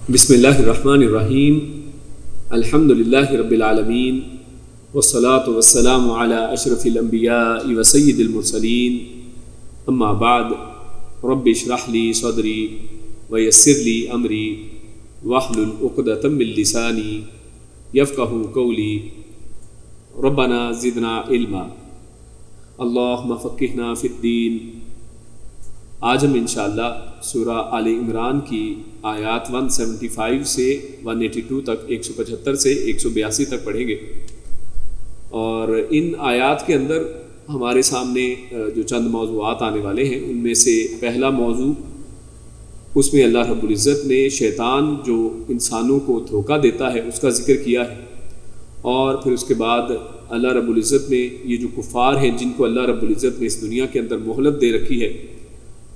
بسم اللہ الرحمن الرحیم الحمد للہ رب العالمین والصلاة والسلام علی اشرف الانبیاء وسید المرسلین اما بعد رب اشرح لی صدری ویسر لی امری واحلل عقدۃ من لسانی یفقہوا قولی ربنا زدنا علما اللہم فقہنا فی الدین۔ آج ہم انشاءاللہ سورہ آل عمران کی آیات 175 سے 182 تک 175 سے 182 تک پڑھیں گے، اور ان آیات کے اندر ہمارے سامنے جو چند موضوعات آنے والے ہیں ان میں سے پہلا موضوع، اس میں اللہ رب العزت نے شیطان جو انسانوں کو دھوکہ دیتا ہے اس کا ذکر کیا ہے، اور پھر اس کے بعد اللہ رب العزت نے یہ جو کفار ہیں جن کو اللہ رب العزت نے اس دنیا کے اندر مہلت دے رکھی ہے،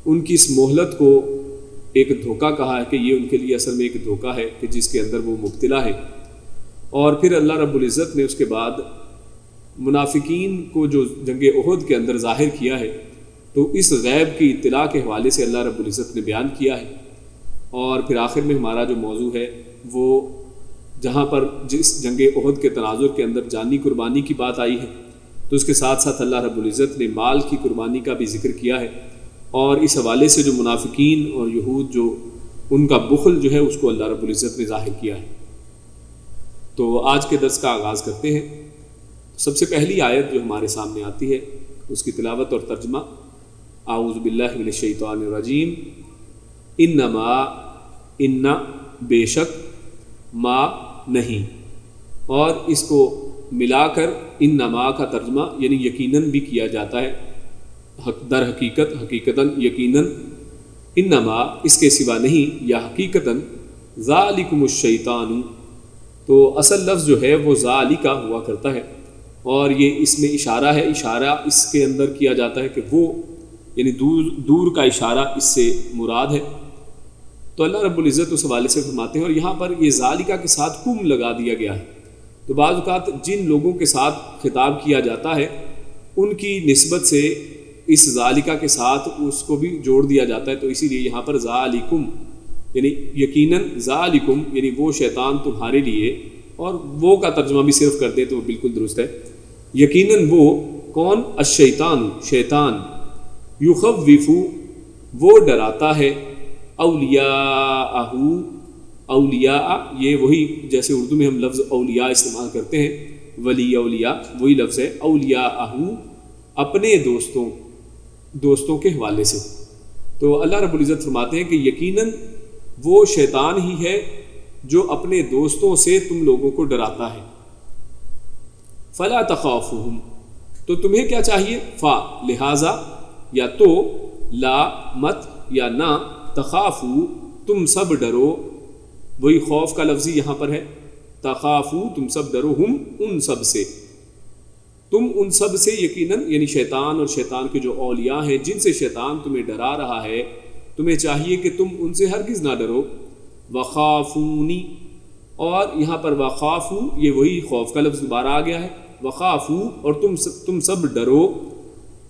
ان کی اس مہلت کو ایک دھوکہ کہا ہے کہ یہ ان کے لیے اصل میں ایک دھوکہ ہے کہ جس کے اندر وہ مبتلا ہے۔ اور پھر اللہ رب العزت نے اس کے بعد منافقین کو جو جنگ احد کے اندر ظاہر کیا ہے، تو اس غیب کی اطلاع کے حوالے سے اللہ رب العزت نے بیان کیا ہے۔ اور پھر آخر میں ہمارا جو موضوع ہے وہ جہاں پر جس جنگ احد کے تناظر کے اندر جانی قربانی کی بات آئی ہے، تو اس کے ساتھ ساتھ اللہ رب العزت نے مال کی قربانی کا بھی ذکر کیا ہے، اور اس حوالے سے جو منافقین اور یہود جو ان کا بخل جو ہے اس کو اللہ رب العزت نے ظاہر کیا ہے۔ تو آج کے درس کا آغاز کرتے ہیں۔ سب سے پہلی آیت جو ہمارے سامنے آتی ہے اس کی تلاوت اور ترجمہ، اعوذ باللہ من الشیطان الرجیم، انما، ان بے شک، ما نہیں، اور اس کو ملا کر انما کا ترجمہ یعنی یقیناً بھی کیا جاتا ہے، در حقیقت، حقیقتاً، یقیناً، انما اس کے سوا نہیں، یا حقیقتاً، ذالکم الشیطان، تو اصل لفظ جو ہے وہ ذالکا ہوا کرتا ہے، اور یہ اس میں اشارہ ہے، اشارہ اس کے اندر کیا جاتا ہے کہ وہ یعنی دور کا اشارہ اس سے مراد ہے۔ تو اللہ رب العزت اس حوالے سے فرماتے ہیں، اور یہاں پر یہ ذالکا کے ساتھ کم لگا دیا گیا ہے، تو بعض اوقات جن لوگوں کے ساتھ خطاب کیا جاتا ہے ان کی نسبت سے اس ذالکا کے ساتھ اس کو بھی جوڑ دیا جاتا ہے، تو اسی لیے یہاں پر ذالکم یعنی یقیناً، ذالکم یعنی وہ شیطان تمہارے لیے، اور وہ کا ترجمہ بھی صرف کر دیں تو بالکل درست ہے، یقیناً وہ کون، الشیطان، شیطان، یخوف وہ ڈراتا ہے، اولیاءہ، اولیاء یہ وہی جیسے اردو میں ہم لفظ اولیاء استعمال کرتے ہیں، ولی اولیاء وہی لفظ ہے، اولیاءہ اپنے دوستوں کے حوالے سے۔ تو اللہ رب العزت فرماتے ہیں کہ یقیناً وہ شیطان ہی ہے جو اپنے دوستوں سے تم لوگوں کو ڈراتا ہے۔ فلا تخافوہم، تو تمہیں کیا چاہیے، فا لہذا، یا تو، لا مت، یا نہ، تخافو تم سب ڈرو، وہی خوف کا لفظی یہاں پر ہے، تخافو تم سب ڈرو، ہم ان سب سے، تم ان سب سے یقیناً یعنی شیطان اور شیطان کے جو اولیاء ہیں جن سے شیطان تمہیں ڈرا رہا ہے، تمہیں چاہیے کہ تم ان سے ہرگز نہ ڈرو۔ وخافونی، اور یہاں پر وخافو یہ وہی خوف کا لفظ دوبارہ آ گیا ہے، وخافو اور تم سب ڈرو،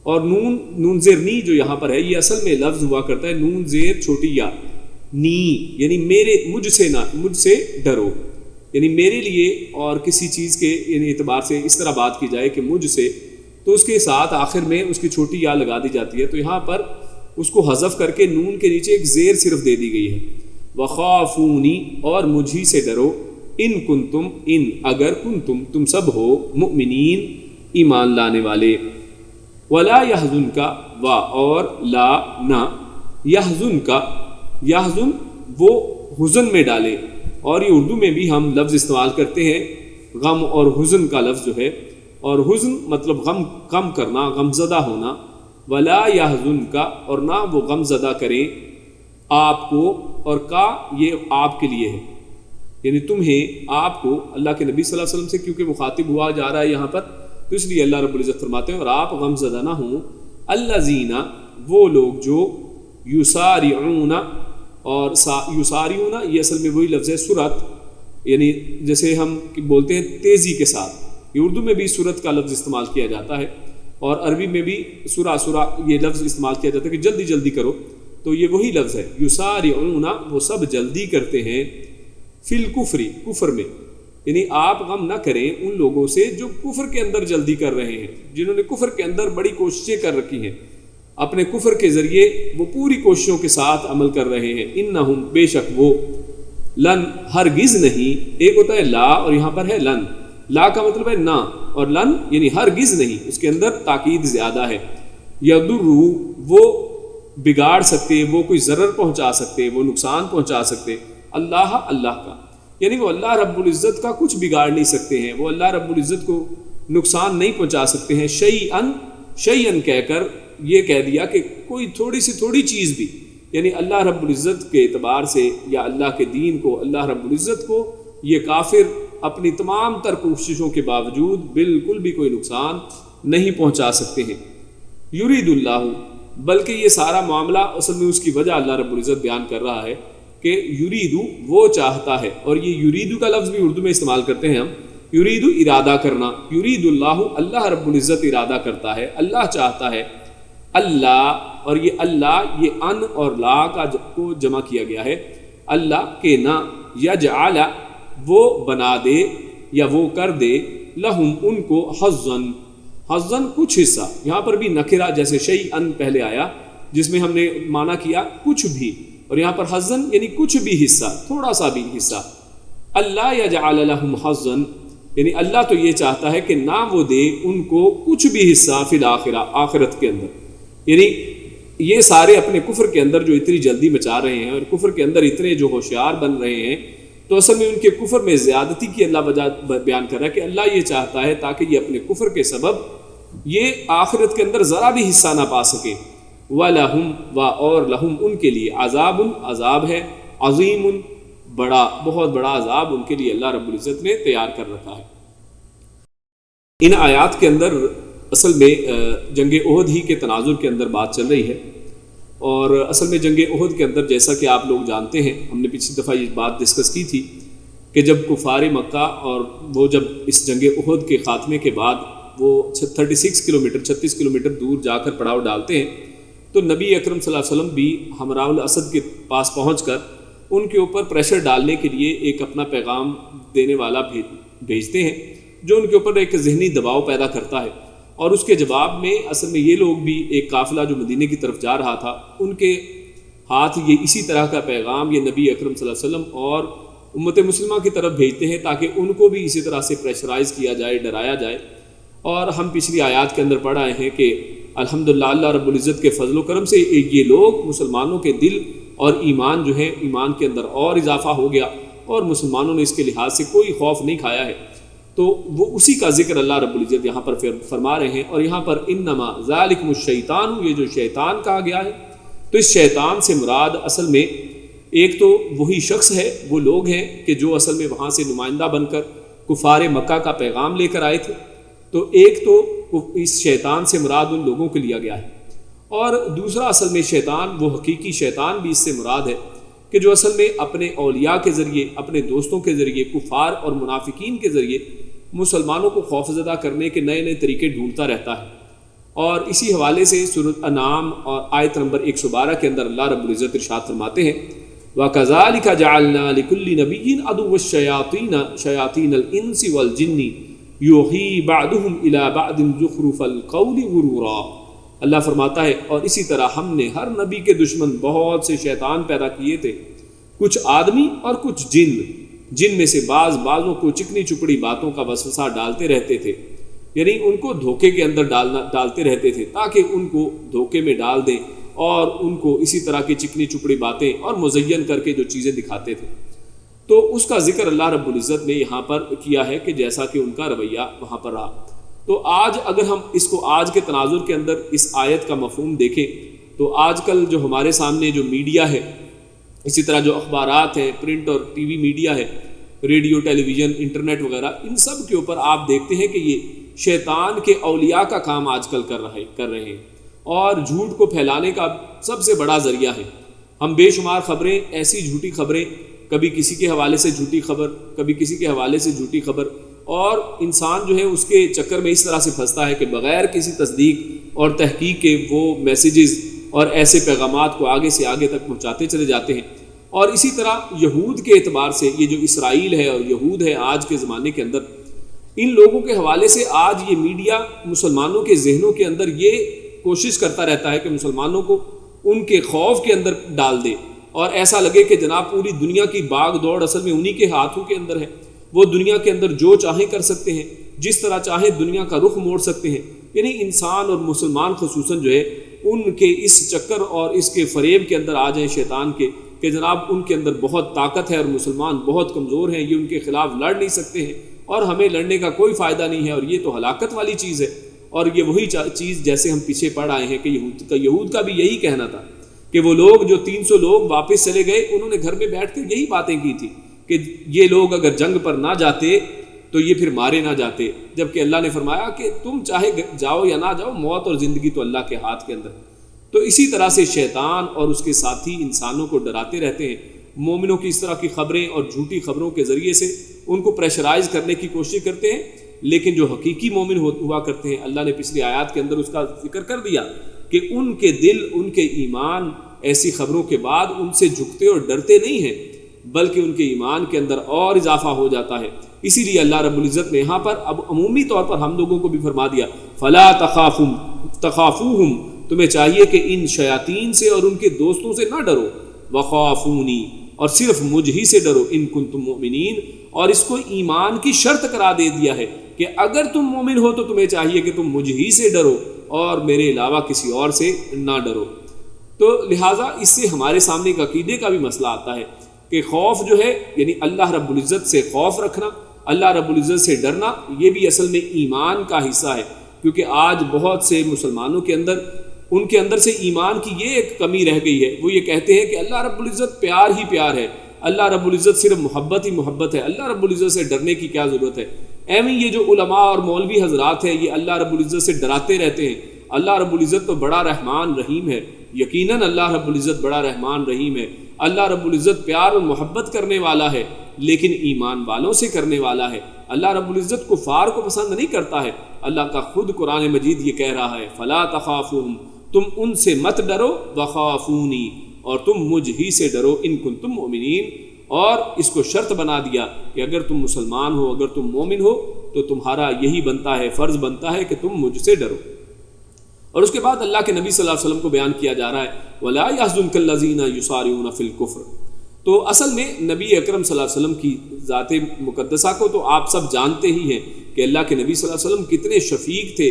اور نون زیر نی جو یہاں پر ہے یہ اصل میں لفظ ہوا کرتا ہے نون زیر چھوٹی یا، نی یعنی مجھ سے ڈرو، یعنی میرے لیے اور کسی چیز کے یعنی اعتبار سے اس طرح بات کی جائے کہ مجھ سے، تو اس کے ساتھ آخر میں اس کی چھوٹی یا لگا دی جاتی ہے، تو یہاں پر اس کو حذف کر کے نون کے نیچے ایک زیر صرف دے دی گئی ہے، وخافونی اور مجھی سے ڈرو، ان کنتم، ان اگر، کنتم تم سب ہو، مؤمنین ایمان لانے والے، ولا یحزنک، وا اور لا نہ، یحزنک، یحزن وہ حزن میں ڈالے، اور یہ اردو میں بھی ہم لفظ استعمال کرتے ہیں غم اور حزن کا لفظ جو ہے، اور حزن مطلب غم کم کرنا، غم زدہ ہونا، ولا یحزنک اور نہ وہ غم زدہ کریں آپ کو، اور کا یہ آپ کے لیے ہے، یعنی تمہیں، آپ کو، اللہ کے نبی صلی اللہ علیہ وسلم سے کیونکہ مخاطب ہوا جا رہا ہے یہاں پر، تو اس لیے اللہ رب العزت فرماتے ہیں اور آپ غم زدہ نہ ہوں، الذین وہ لوگ جو، یسارعون، اور یسارعون یہ اصل میں وہی لفظ ہے سرعت، یعنی جیسے ہم بولتے ہیں تیزی کے ساتھ، یہ اردو میں بھی سرعت کا لفظ استعمال کیا جاتا ہے، اور عربی میں بھی سرا یہ لفظ استعمال کیا جاتا ہے کہ جلدی جلدی کرو، تو یہ وہی لفظ ہے، یسارعون وہ سب جلدی کرتے ہیں، فی الکفری، کفر میں، یعنی آپ غم نہ کریں ان لوگوں سے جو کفر کے اندر جلدی کر رہے ہیں، جنہوں نے کفر کے اندر بڑی کوششیں کر رکھی ہیں، اپنے کفر کے ذریعے وہ پوری کوششوں کے ساتھ عمل کر رہے ہیں، انہم بے شک وہ، لن ہرگز نہیں، ایک ہوتا ہے لا اور یہاں پر ہے لن، لا کا مطلب ہے نہ، اور لن یعنی ہرگز نہیں، اس کے اندر تاکید زیادہ ہے، یضرو وہ بگاڑ سکتے، وہ کوئی ضرر پہنچا سکتے، وہ نقصان پہنچا سکتے، اللہ اللہ کا، یعنی وہ اللہ رب العزت کا کچھ بگاڑ نہیں سکتے ہیں، وہ اللہ رب العزت کو نقصان نہیں پہنچا سکتے ہیں، شیئن کہہ کر یہ کہہ دیا کہ کوئی تھوڑی سی تھوڑی چیز بھی، یعنی اللہ رب العزت کے اعتبار سے یا اللہ کے دین کو، اللہ رب العزت کو یہ کافر اپنی تمام تر کوششوں کے باوجود بالکل بھی کوئی نقصان نہیں پہنچا سکتے ہیں۔ یرید اللہ، بلکہ یہ سارا معاملہ اصل میں اس کی وجہ اللہ رب العزت بیان کر رہا ہے کہ یریدو وہ چاہتا ہے، اور یہ یریدو کا لفظ بھی اردو میں استعمال کرتے ہیں ہم، یریدو ارادہ کرنا، یرید اللہ اللہ رب العزت ارادہ کرتا ہے، اللہ چاہتا ہے، اللہ، اور یہ اللہ یہ ان اور لا کا کو جمع کیا گیا ہے، اللہ کے نہ، یجعل وہ بنا دے یا وہ کر دے، لہم ان کو حظن، حظن کچھ حصہ، یہاں پر بھی نکرہ جیسے شیئن پہلے آیا جس میں ہم نے معنی کیا کچھ بھی، اور یہاں پر حظن یعنی کچھ بھی حصہ، تھوڑا سا بھی حصہ، اللہ یجعل لہم حظن، یعنی اللہ تو یہ چاہتا ہے کہ نہ وہ دے ان کو کچھ بھی حصہ فی الآخرہ، آخرت کے اندر، یعنی یہ سارے اپنے کفر کے اندر جو اتنی جلدی مچا رہے ہیں اور کفر کے اندر اتنے جو ہوشیار بن رہے ہیں، تو اصل میں ان کے کفر میں زیادتی کی اللہ وجہ بیان کر رہا ہے کہ اللہ یہ چاہتا ہے تاکہ یہ اپنے کفر کے سبب یہ آخرت کے اندر ذرا بھی حصہ نہ پا سکے، وَلَهُمْ اور لہم ان کے لیے عذاب، عذاب ہے، عظیم بڑا، بہت بڑا عذاب ان کے لیے اللہ رب العزت نے تیار کر رکھا ہے۔ ان آیات کے اندر اصل میں جنگ احد ہی کے تناظر کے اندر بات چل رہی ہے، اور اصل میں جنگ احد کے اندر جیسا کہ آپ لوگ جانتے ہیں، ہم نے پچھلی دفعہ یہ بات ڈسکس کی تھی کہ جب کفار مکہ اور وہ جب اس جنگ احد کے خاتمے کے بعد وہ 36 کلومیٹر دور جا کر پڑاؤ ڈالتے ہیں، تو نبی اکرم صلی اللہ علیہ وسلم بھی حمراء الاسد کے پاس پہنچ کر ان کے اوپر پریشر ڈالنے کے لیے ایک اپنا پیغام دینے والا بھیجتے ہیں، جو ان کے اوپر ایک ذہنی دباؤ پیدا کرتا ہے، اور اس کے جواب میں اصل میں یہ لوگ بھی، ایک قافلہ جو مدینے کی طرف جا رہا تھا، ان کے ہاتھ یہ اسی طرح کا پیغام یہ نبی اکرم صلی اللہ علیہ وسلم اور امت مسلمہ کی طرف بھیجتے ہیں تاکہ ان کو بھی اسی طرح سے پریشرائز کیا جائے، ڈرایا جائے۔ اور ہم پچھلی آیات کے اندر پڑھ رہے ہیں کہ الحمدللہ اللہ رب العزت کے فضل و کرم سے یہ لوگ، مسلمانوں کے دل اور ایمان جو ہے، ایمان کے اندر اور اضافہ ہو گیا، اور مسلمانوں نے اس کے لحاظ سے کوئی خوف نہیں کھایا ہے، تو وہ اسی کا ذکر اللہ رب العزت یہاں پر فرما رہے ہیں۔ اور یہاں پر انما ذالکم الشیطان، یہ جو شیطان کہا گیا ہے، تو اس شیطان سے مراد اصل میں ایک تو وہی شخص ہے، وہ لوگ ہیں کہ جو اصل میں وہاں سے نمائندہ بن کر کفار مکہ کا پیغام لے کر آئے تھے، تو ایک تو اس شیطان سے مراد ان لوگوں کو لیا گیا ہے، اور دوسرا اصل میں شیطان وہ حقیقی شیطان بھی اس سے مراد ہے کہ جو اصل میں اپنے اولیاء کے ذریعے، اپنے دوستوں کے ذریعے، کفار اور منافقین کے ذریعے مسلمانوں کو خوفزدہ کرنے کے نئے نئے طریقے ڈھونڈتا رہتا ہے۔ اور اسی حوالے سے سورۃ انعام اور آیت نمبر 112 کے اندر اللہ رب العزت ارشاد فرماتے ہیں، وَكَذَلِكَ جَعَلْنَا لِكُلِّ نَبِيٍّ عَدُوًّا شَيَاطِينَ الْإِنسِ وَالْجِنِّ يُوحِي بَعْضُهُمْ إِلَىٰ بَعْضٍ زُخْرُفَ الْقَوْلِ غُرُورًا۔ اللہ فرماتا ہے اور اسی طرح ہم نے ہر نبی کے دشمن بہت سے شیطان پیدا کیے تھے، کچھ آدمی اور کچھ جن میں سے بعضوں کو چکنی چپڑی باتوں کا وسوسہ ڈالتے رہتے تھے، یعنی ان کو دھوکے کے اندر ڈالتے رہتے تھے تاکہ ان کو دھوکے میں ڈال دیں، اور ان کو اسی طرح کی چکنی چپڑی باتیں اور مزین کر کے جو چیزیں دکھاتے تھے۔ تو اس کا ذکر اللہ رب العزت نے یہاں پر کیا ہے کہ جیسا کہ ان کا رویہ وہاں پر رہا۔ تو آج اگر ہم اس کو آج کے تناظر کے اندر اس آیت کا مفہوم دیکھیں، تو آج کل جو ہمارے سامنے جو میڈیا ہے، اسی طرح جو اخبارات ہیں، پرنٹ اور ٹی وی میڈیا ہے، ریڈیو، ٹیلی ویژن، انٹرنیٹ وغیرہ، ان سب کے اوپر آپ دیکھتے ہیں کہ یہ شیطان کے اولیاء کا کام آج کل کر رہے ہیں، اور جھوٹ کو پھیلانے کا سب سے بڑا ذریعہ ہے۔ ہم بے شمار خبریں، ایسی جھوٹی خبریں، کبھی کسی کے حوالے سے جھوٹی خبر، کبھی کسی کے حوالے سے جھوٹی خبر، اور انسان جو ہے اس کے چکر میں اس طرح سے پھنستا ہے کہ بغیر کسی تصدیق اور تحقیق کے وہ میسیجز اور ایسے پیغامات کو آگے سے آگے تک پہنچاتے چلے جاتے ہیں۔ اور اسی طرح یہود کے اعتبار سے یہ جو اسرائیل ہے اور یہود ہے آج کے زمانے کے اندر، ان لوگوں کے حوالے سے آج یہ میڈیا مسلمانوں کے ذہنوں کے اندر یہ کوشش کرتا رہتا ہے کہ مسلمانوں کو ان کے خوف کے اندر ڈال دے، اور ایسا لگے کہ جناب پوری دنیا کی باغ دوڑ اصل میں انہی کے ہاتھوں کے اندر ہے، وہ دنیا کے اندر جو چاہیں کر سکتے ہیں، جس طرح چاہیں دنیا کا رخ موڑ سکتے ہیں۔ یعنی انسان اور مسلمان خصوصاً جو ہے ان کے اس چکر اور اس کے فریب کے اندر آ جائیں شیطان کے، کہ جناب ان کے اندر بہت طاقت ہے اور مسلمان بہت کمزور ہیں، یہ ان کے خلاف لڑ نہیں سکتے ہیں اور ہمیں لڑنے کا کوئی فائدہ نہیں ہے، اور یہ تو ہلاکت والی چیز ہے۔ اور یہ وہی چیز جیسے ہم پیچھے پڑھ آئے ہیں کہ یہود کا بھی یہی کہنا تھا کہ وہ لوگ جو 300 لوگ واپس چلے گئے، انہوں نے گھر میں بیٹھ کر یہی باتیں کی تھی کہ یہ لوگ اگر جنگ پر نہ جاتے تو یہ پھر مارے نہ جاتے، جبکہ اللہ نے فرمایا کہ تم چاہے جاؤ یا نہ جاؤ، موت اور زندگی تو اللہ کے ہاتھ کے اندر۔ تو اسی طرح سے شیطان اور اس کے ساتھی انسانوں کو ڈراتے رہتے ہیں، مومنوں کی اس طرح کی خبریں اور جھوٹی خبروں کے ذریعے سے ان کو پریشرائز کرنے کی کوشش کرتے ہیں، لیکن جو حقیقی مومن ہوا کرتے ہیں، اللہ نے پچھلی آیات کے اندر اس کا ذکر کر دیا کہ ان کے دل، ان کے ایمان ایسی خبروں کے بعد ان سے جھکتے اور ڈرتے نہیں ہیں، بلکہ ان کے ایمان کے اندر اور اضافہ ہو جاتا ہے۔ اسی لیے اللہ رب العزت نے یہاں پر اب عمومی طور پر ہم لوگوں کو بھی فرما دیا، فلا تخافوہم، تمہیں چاہیے کہ ان شیاطین سے اور ان کے دوستوں سے نہ ڈرو، وخافونی، اور صرف مجھ ہی سے ڈرو، ان کنتم مؤمنین، اور اس کو ایمان کی شرط قرار دے دیا ہے کہ اگر تم مومن ہو تو تمہیں چاہیے کہ تم مجھ ہی سے ڈرو اور میرے علاوہ کسی اور سے نہ ڈرو۔ تو لہٰذا اس سے ہمارے سامنے ایک عقیدے کا بھی مسئلہ آتا ہے کہ خوف جو ہے، یعنی اللہ رب العزت سے خوف رکھنا، اللہ رب العزت سے ڈرنا، یہ بھی اصل میں ایمان کا حصہ ہے، کیونکہ آج بہت سے مسلمانوں کے اندر، ان کے اندر سے ایمان کی یہ ایک کمی رہ گئی ہے، وہ یہ کہتے ہیں کہ اللہ رب العزت پیار ہی پیار ہے، اللہ رب العزت صرف محبت ہی محبت ہے، اللہ رب العزت سے ڈرنے کی کیا ضرورت ہے۔ ایویں یہ جو علماء اور مولوی حضرات ہیں، یہ اللہ رب العزت سے ڈراتے رہتے ہیں، اللہ رب العزت تو بڑا رحمان رحیم ہے، یقیناً اللہ رب العزت بڑا رحمان رحیم ہے، اللہ رب العزت پیار اور محبت کرنے والا ہے، لیکن ایمان والوں سے کرنے والا ہے۔ اللہ رب العزت کفار کو پسند نہیں کرتا ہے۔ اللہ کا خود قرآن مجید یہ کہہ رہا ہے، فلا تخافوہم، تم ان سے مت ڈرو، وخافونی، اور تم مجھ ہی سے ڈرو، ان کنتم مؤمنین، اور اس کو شرط بنا دیا کہ اگر تم مسلمان ہو، اگر تم مومن ہو تو تمہارا یہی بنتا ہے، فرض بنتا ہے کہ تم مجھ سے ڈرو۔ اور اس کے بعد اللہ کے نبی صلی اللہ علیہ وسلم کو بیان کیا جا رہا ہے، وَلَا يَحْزُنْكَ الَّذِينَ يُسَارِعُونَ فِي الْكُفْرِ۔ تو اصل میں نبی اکرم صلی اللہ علیہ وسلم کی ذات مقدسہ کو تو آپ سب جانتے ہی ہیں کہ اللہ کے نبی صلی اللہ علیہ وسلم کتنے شفیق تھے،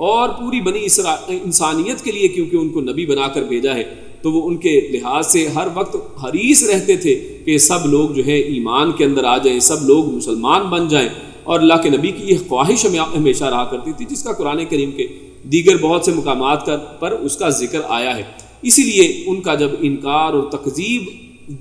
اور پوری بنی انسانیت کے لیے کیونکہ ان کو نبی بنا کر بھیجا ہے تو وہ ان کے لحاظ سے ہر وقت حریص رہتے تھے کہ سب لوگ جو ہے ایمان کے اندر آ جائیں، سب لوگ مسلمان بن جائیں، اور اللہ کے نبی کی یہ خواہش ہمیشہ رہا کرتی تھی، جس کا قرآن کریم کے دیگر بہت سے مقامات پر اس کا ذکر آیا ہے۔ اسی لیے ان کا جب انکار اور تکذیب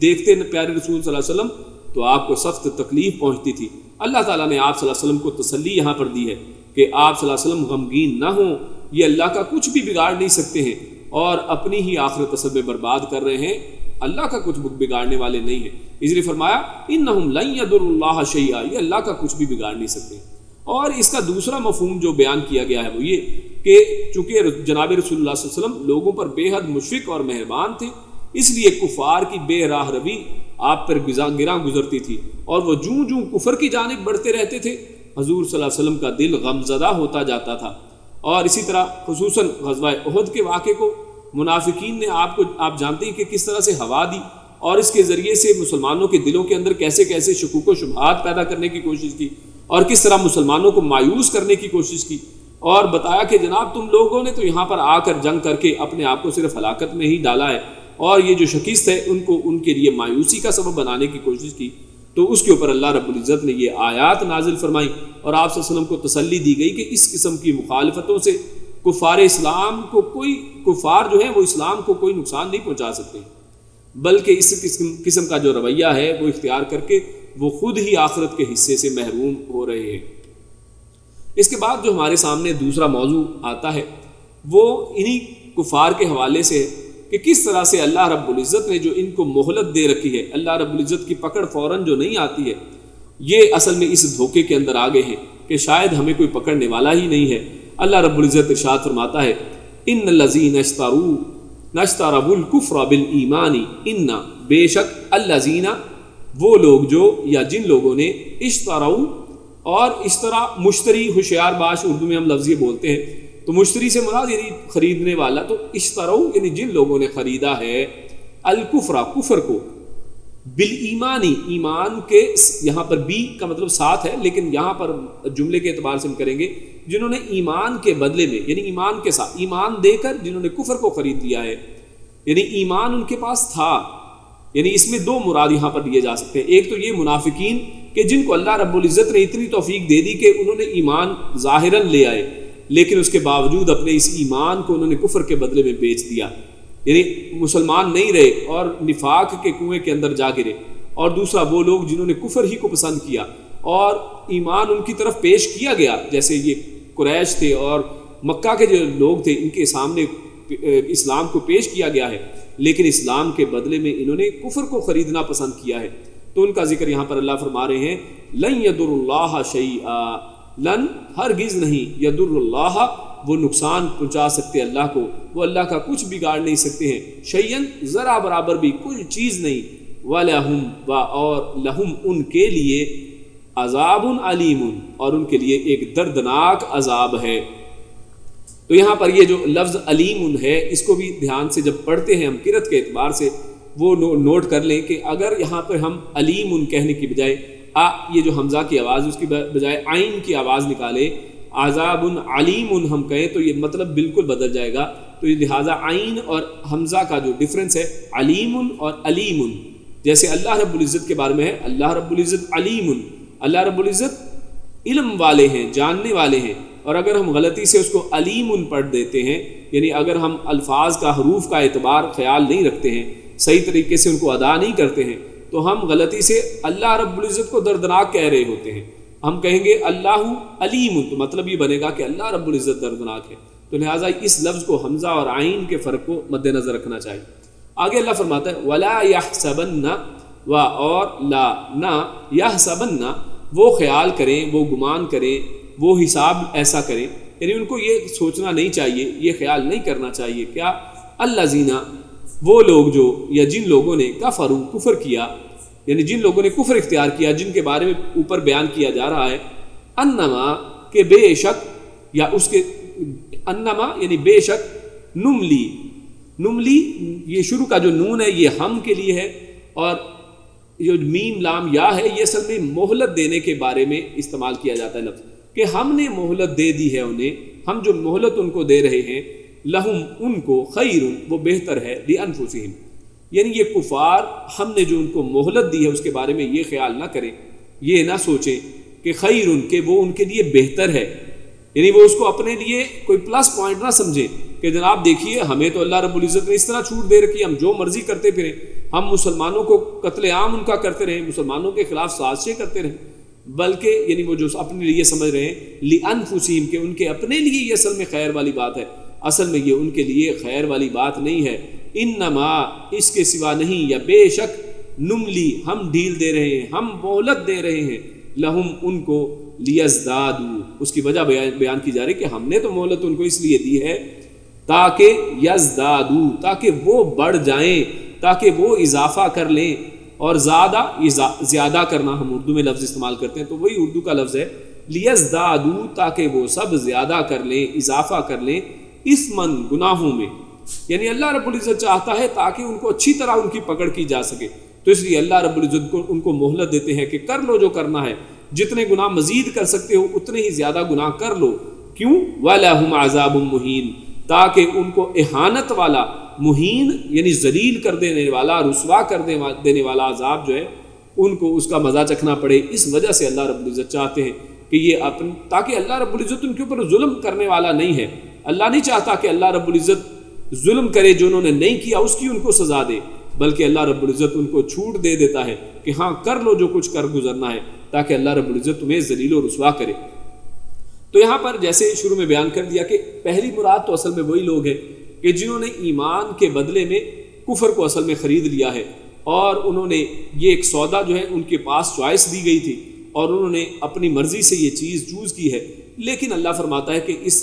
دیکھتے پیارے رسول صلی اللہ علیہ وسلم تو آپ کو سخت تکلیف پہنچتی تھی۔ اللہ تعالیٰ نے آپ صلی اللہ علیہ وسلم کو تسلی یہاں پر دی ہے کہ آپ صلی اللہ علیہ وسلم غمگین نہ ہوں، یہ اللہ کا کچھ بھی بگاڑ نہیں سکتے ہیں اور اپنی ہی آخرت اصل میں برباد کر رہے ہیں، اللہ کا کچھ بگاڑنے والے نہیں ہیں۔ اس لیے فرمایا انہم لن یضروا اللہ شیئا، یہ اللہ کا کچھ بھی بگاڑ نہیں سکتے۔ اور اس کا دوسرا مفہوم جو بیان کیا گیا ہے وہ یہ کہ چونکہ جناب رسول اللہ صلی اللہ علیہ وسلم لوگوں پر بے حد مشفق اور مہربان تھے، اس لیے کفار کی بے راہ روی آپ پر گراں گزرتی تھی، اور وہ جوں جوں کفر کی جانب بڑھتے رہتے تھے حضور صلی اللہ علیہ وسلم کا دل غمزدہ ہوتا جاتا تھا۔ اور اسی طرح خصوصاً غزوہ احد کے واقعے کو منافقین نے آپ جانتے ہیں کہ کس طرح سے ہوا دی، اور اس کے ذریعے سے مسلمانوں کے دلوں کے اندر کیسے کیسے شکوک و شبہات پیدا کرنے کی کوشش کی، اور کس طرح مسلمانوں کو مایوس کرنے کی کوشش کی، اور بتایا کہ جناب تم لوگوں نے تو یہاں پر آ کر جنگ کر کے اپنے آپ کو صرف ہلاکت میں ہی ڈالا ہے، اور یہ جو شکست ہے ان کے لیے مایوسی کا سبب بنانے کی کوشش کی۔ تو اس کے اوپر اللہ رب العزت نے یہ آیات نازل فرمائی، اور آپ صلی اللہ علیہ وسلم کو تسلی دی گئی کہ اس قسم کی مخالفتوں سے کفار جو ہیں وہ اسلام کو کوئی نقصان نہیں پہنچا سکتے، بلکہ اس قسم کا جو رویہ ہے وہ اختیار کر کے وہ خود ہی آخرت کے حصے سے محروم ہو رہے ہیں۔ اس کے بعد جو ہمارے سامنے دوسرا موضوع آتا ہے وہ انہی کفار کے حوالے سے ہے کہ کس طرح سے اللہ رب العزت نے جو ان کو مہلت دے رکھی ہے، اللہ رب العزت کی پکڑ فوراً جو نہیں آتی ہے، یہ اصل میں اس دھوکے کے اندر آگے ہیں کہ شاید ہمیں کوئی پکڑنے والا ہی نہیں ہے۔ اللہ رب العزت ارشاد فرماتا ہے ان الذین اشتروا الکفر بالایمان، ان بے شک الذین وہ لوگ جو یا جن لوگوں نے اشتروا اور اشترا مشتری ہوشیار باش اردو میں ہم لفظ یہ بولتے ہیں تو مشتری سے مراد یعنی خریدنے والا تو اشتروا یعنی جن لوگوں نے خریدا ہے الکفر کفر کو بالایمانی ایمان کے یہاں پر بی کا مطلب ساتھ ہے لیکن یہاں پر جملے کے اعتبار سے ہم کریں گے جنہوں نے ایمان کے بدلے میں یعنی ایمان کے ساتھ ایمان دے کر جنہوں نے کفر کو خرید لیا ہے یعنی ایمان ان کے پاس تھا یعنی اس میں دو مراد یہاں پر لیے جا سکتے ہیں ایک تو یہ منافقین کہ جن کو اللہ رب العزت نے اتنی توفیق دے دی کہ انہوں نے ایمان ظاہراً لے آئے لیکن اس کے باوجود اپنے اس ایمان کو انہوں نے کفر کے بدلے میں بیچ دیا یعنی مسلمان نہیں رہے اور نفاق کے کنویں کے اندر جا گرے اور دوسرا وہ لوگ جنہوں نے کفر ہی کو پسند کیا اور ایمان ان کی طرف پیش کیا گیا جیسے یہ قریش تھے اور مکہ کے جو لوگ تھے ان کے سامنے اسلام کو پیش کیا گیا ہے لیکن اسلام کے بدلے میں انہوں نے کفر کو خریدنا پسند کیا ہے تو ان کا ذکر یہاں پر اللہ فرما رہے ہیں لن یضر اللہ شیئا لن ہرگز نہیں یضر اللہ وہ نقصان پہنچا سکتے اللہ کو وہ اللہ کا کچھ بگاڑ نہیں سکتے ہیں شیئن ذرا برابر بھی کوئی چیز نہیں وَلَهُمْ اور لہم ان کے لیے عذاب علیم اور ان کے لیے ایک دردناک عذاب ہے تو یہاں پر یہ جو لفظ علیم ہے اس کو بھی دھیان سے جب پڑھتے ہیں ہم قرأت کے اعتبار سے وہ نوٹ کر لیں کہ اگر یہاں پر ہم علیم کہنے کی بجائے یہ جو حمزہ کی آواز اس کی بجائے عین کی آواز نکالے عذاب علیم ہم کہیں تو یہ مطلب بالکل بدل جائے گا تو یہ لہٰذا عین اور حمزہ کا جو ڈفرنس ہے علیم اور علیم جیسے اللہ رب العزت کے بارے میں ہے اللہ رب العزت علیم اللہ رب العزت علم والے ہیں جاننے والے ہیں اور اگر ہم غلطی سے اس کو علیم پڑھ دیتے ہیں یعنی اگر ہم الفاظ کا حروف کا اعتبار خیال نہیں رکھتے ہیں صحیح طریقے سے ان کو ادا نہیں کرتے ہیں تو ہم غلطی سے اللہ رب العزت کو دردناک کہہ رہے ہوتے ہیں ہم کہیں گے اللہ علیم تو مطلب یہ بنے گا کہ اللہ رب العزت دردناک ہے تو لہٰذا اس لفظ کو حمزہ اور عین کے فرق کو مد نظر رکھنا چاہیے آگے اللہ فرماتا ہے وَلَا يَحْسَبَنَّ اور لا نہ يَحْسَبَنَّ وہ خیال کریں وہ گمان کریں وہ حساب ایسا کریں یعنی ان کو یہ سوچنا نہیں چاہیے یہ خیال نہیں کرنا چاہیے کیا الذین وہ لوگ جو یا جن لوگوں نے کفر کیا یعنی جن لوگوں نے کفر اختیار کیا جن کے بارے میں اوپر بیان کیا جا رہا ہے انما کہ بے شک یا اس کے انما یعنی بے شک نملی یہ شروع کا جو نون ہے یہ ہم کے لیے ہے اور جو میم لام یا ہے یہ اصل میں مہلت دینے کے بارے میں استعمال کیا جاتا ہے لفظ کہ ہم نے مہلت دے دی ہے انہیں ہم جو مہلت ان کو دے رہے ہیں لہم ان کو خیر وہ بہتر ہے لانفسہم یعنی یہ کفار ہم نے جو ان کو مہلت دی ہے اس کے بارے میں یہ خیال نہ کریں یہ نہ سوچیں کہ خیر ان کے وہ ان کے لیے بہتر ہے یعنی وہ اس کو اپنے لیے کوئی پلس پوائنٹ نہ سمجھیں کہ جناب دیکھیے ہمیں تو اللہ رب العزت نے اس طرح چھوٹ دے رکھی ہم جو مرضی کرتے پھریں ہم مسلمانوں کو قتل عام ان کا کرتے رہیں مسلمانوں کے خلاف سازشیں کرتے رہیں بلکہ یعنی وہ جو اپنے لیے سمجھ رہے ہیں لانفسہم کہ ان کے اپنے لیے یہ اصل میں خیر والی بات ہے اصل میں یہ ان کے لیے خیر والی بات نہیں ہے انما اس کے سوا نہیں یا بے شک نملی ہم ڈھیل دے رہے ہیں ہم مہلت دے رہے ہیں لہم ان کو لیزدادو اس کی وجہ بیان کی جا رہی کہ ہم نے تو مہلت ان کو اس لیے دی ہے تاکہ یزدادو تاکہ وہ بڑھ جائیں تاکہ وہ اضافہ کر لیں اور زیادہ کرنا ہم اردو میں لفظ استعمال کرتے ہیں تو وہی اردو کا لفظ ہے لیزدادو تاکہ وہ سب زیادہ کر لیں اضافہ کر لیں اسمن گناہوں میں یعنی اللہ رب العزت چاہتا ہے تاکہ ان کو اچھی طرح ان کی پکڑ کی جا سکے تو اس لیے اللہ رب العزت کو ان کو مہلت دیتے ہیں کہ کر لو جو کرنا ہے جتنے گناہ مزید کر سکتے ہو اتنے ہی زیادہ گناہ کر لو کیوں وَلَهُمْ عَذَابٌ مُهِينٌ تاکہ ان کو اہانت والا مہین یعنی ذلیل کر دینے والا رسوا کر دینے والا عذاب جو ہے ان کو اس کا مزہ چکھنا پڑے اس وجہ سے اللہ رب العزت چاہتے ہیں کہ یہ تاکہ اللہ رب العزت ان کے اوپر ظلم کرنے والا نہیں ہے اللہ نہیں چاہتا کہ اللہ رب العزت ظلم کرے جو انہوں نے نہیں کیا اس کی ان کو سزا دے بلکہ اللہ رب العزت ان کو چھوٹ دے دیتا ہے کہ ہاں کر لو جو کچھ کر گزرنا ہے تاکہ اللہ رب العزت تمہیں ذلیل و رسوا کرے تو یہاں پر جیسے شروع میں بیان کر دیا کہ پہلی مراد تو اصل میں وہی لوگ ہیں کہ جنہوں نے ایمان کے بدلے میں کفر کو اصل میں خرید لیا ہے اور انہوں نے یہ ایک سودا جو ہے ان کے پاس چوائس دی گئی تھی اور انہوں نے اپنی مرضی سے یہ چیز چوز کی ہے لیکن اللہ فرماتا ہے کہ اس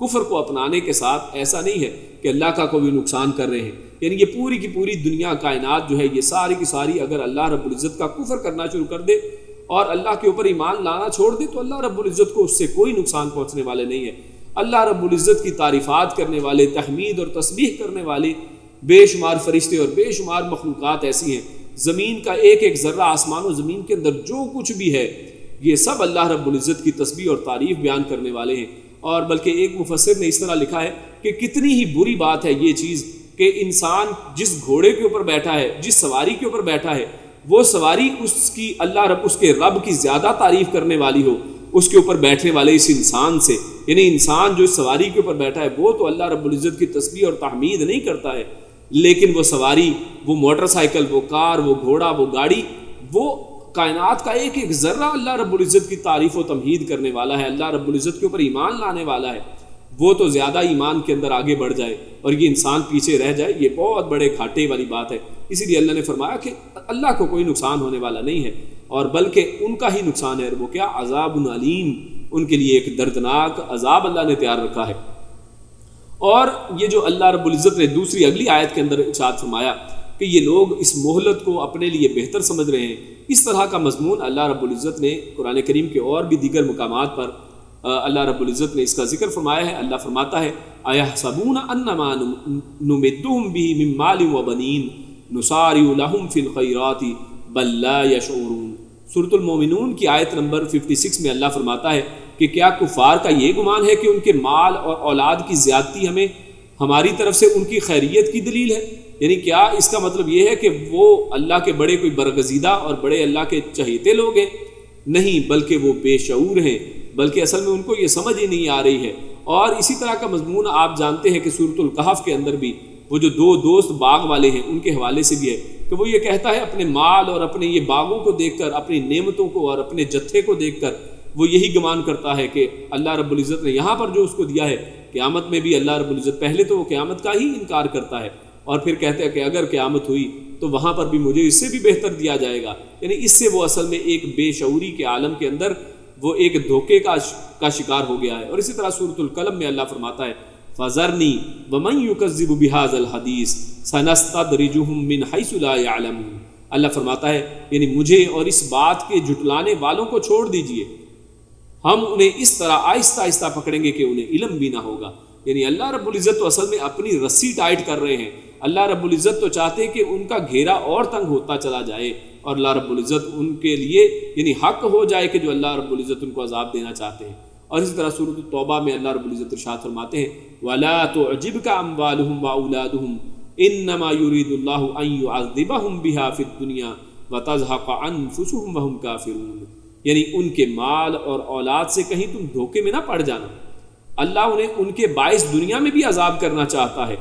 کفر کو اپنانے کے ساتھ ایسا نہیں ہے کہ اللہ کا کوئی نقصان کر رہے ہیں، یعنی یہ پوری کی پوری دنیا کائنات جو ہے یہ ساری کی ساری اگر اللہ رب العزت کا کفر کرنا شروع کر دے اور اللہ کے اوپر ایمان لانا چھوڑ دے تو اللہ رب العزت کو اس سے کوئی نقصان پہنچنے والے نہیں ہے۔ اللہ رب العزت کی تعریفات کرنے والے، تحمید اور تسبیح کرنے والے بے شمار فرشتے اور بے شمار مخلوقات ایسی ہیں، زمین کا ایک ایک ذرہ، آسمان و زمین کے اندر جو کچھ بھی ہے یہ سب اللہ رب العزت کی تسبیح اور تعریف بیان کرنے والے ہیں۔ اور بلکہ ایک مفسر نے اس طرح لکھا ہے کہ کتنی ہی بری بات ہے یہ چیز کہ انسان جس گھوڑے کے اوپر بیٹھا ہے، جس سواری کے اوپر بیٹھا ہے، وہ سواری اس کی اس کے رب کی زیادہ تعریف کرنے والی ہو اس کے اوپر بیٹھنے والے اس انسان سے، یعنی انسان جو اس سواری کے اوپر بیٹھا ہے وہ تو اللہ رب العزت کی تسبیح اور تحمید نہیں کرتا ہے، لیکن وہ سواری، وہ موٹر سائیکل، وہ کار، وہ گھوڑا، وہ گاڑی، وہ کائنات کا ایک ایک ذرہ اللہ رب العزت کی تعریف و تمہید کرنے والا ہے، اللہ رب العزت کے اوپر ایمان لانے والا ہے، وہ تو زیادہ ایمان کے اندر آگے بڑھ جائے اور یہ انسان پیچھے رہ جائے، یہ بہت بڑے گھاٹے والی بات ہے۔ اسی لیے اللہ نے فرمایا کہ اللہ کو کوئی نقصان ہونے والا نہیں ہے، اور بلکہ ان کا ہی نقصان ہے، وہ کیا؟ عذاب علیم، ان کے لیے ایک دردناک عذاب اللہ نے تیار رکھا ہے۔ اور یہ جو اللہ رب العزت نے دوسری اگلی آیت کے اندر ارشاد فرمایا کہ یہ لوگ اس مہلت کو اپنے لیے بہتر سمجھ رہے ہیں، اس طرح کا مضمون اللہ رب العزت نے قرآن کریم کے اور بھی دیگر مقامات پر اللہ رب العزت نے اس کا ذکر فرمایا ہے۔ اللہ فرماتا ہے اَيَحْسَبُونَ أَنَّمَا نُمِدُّهُم بِهِ مِن مَّالٍ وَبَنِينَ نُسَارِعُ لَهُمْ فِي الْخَيْرَاتِ بَل لَّا يَشْعُرُونَ۔ سورۃ المومنون کی آیت نمبر 56 میں اللہ فرماتا ہے کہ کیا کفار کا یہ گمان ہے کہ ان کے مال اور اولاد کی زیادتی ہماری طرف سے ان کی خیریت کی دلیل ہے؟ یعنی کیا اس کا مطلب یہ ہے کہ وہ اللہ کے بڑے کوئی برگزیدہ اور بڑے اللہ کے چہیتے لوگ ہیں؟ نہیں، بلکہ وہ بے شعور ہیں، بلکہ اصل میں ان کو یہ سمجھ ہی نہیں آ رہی ہے۔ اور اسی طرح کا مضمون آپ جانتے ہیں کہ سورۃ الکہف کے اندر بھی وہ جو دو دوست باغ والے ہیں ان کے حوالے سے بھی ہے کہ وہ یہ کہتا ہے اپنے مال اور اپنے یہ باغوں کو دیکھ کر، اپنی نعمتوں کو اور اپنے جتھے کو دیکھ کر وہ یہی گمان کرتا ہے کہ اللہ رب العزت نے یہاں پر جو اس کو دیا ہے قیامت میں بھی اللہ رب العزت، پہلے تو وہ قیامت کا ہی انکار کرتا ہے اور پھر کہتے ہیں کہ اگر قیامت ہوئی تو وہاں پر بھی مجھے اس سے بھی بہتر دیا جائے گا، یعنی اس سے وہ اصل میں ایک بے شعوری کے عالم کے اندر وہ ایک دھوکے کا شکار ہو گیا ہے۔ اور اسی طرح سورۃ القلم میں اللہ فرماتا ہے فَذَرْنِي وَمَن يُكَذِّبُ بِهَذَا الْحَدِيثِ سَنَسْتَدْرِجُهُم مِّنْ حَيْثُ لَا يَعْلَمُونَ۔ اللہ فرماتا ہے یعنی مجھے اور اس بات کے جھٹلانے والوں کو چھوڑ دیجئے، ہم انہیں اس طرح آہستہ آہستہ پکڑیں گے کہ انہیں علم بھی نہ ہوگا۔ یعنی اللہ رب العزت تو اصل میں اپنی رسی ٹائٹ کر رہے ہیں، اللہ رب العزت تو چاہتے کہ ان کا گھیرا اور تنگ ہوتا چلا جائے اور اللہ رب العزت ان کے لیے یعنی حق ہو جائے کہ جو اللہ رب العزت ان کو عذاب دینا چاہتے ہیں۔ اور اسی طرح سورۃ التوبہ میں اللہ رب العزت ارشاد فرماتے ہیں وَلَا تُعْجِبْكَ أَمْوَالُهُمْ وَأَوْلَادُهُمْ إِنَّمَا يُرِيدُ اللَّهُ أَن يُعَذِّبَهُم بِهَا فِي الدُّنْيَا وَتَزْهَقَ أَنفُسُهُمْ وَهُمْ كَافِرُونَ، یعنی ان کے مال اور اولاد سے کہیں تم دھوکے میں نہ پڑ جانا، اللہ انہیں ان کے باعث دنیا میں بھی عذاب کرنا چاہتا ہے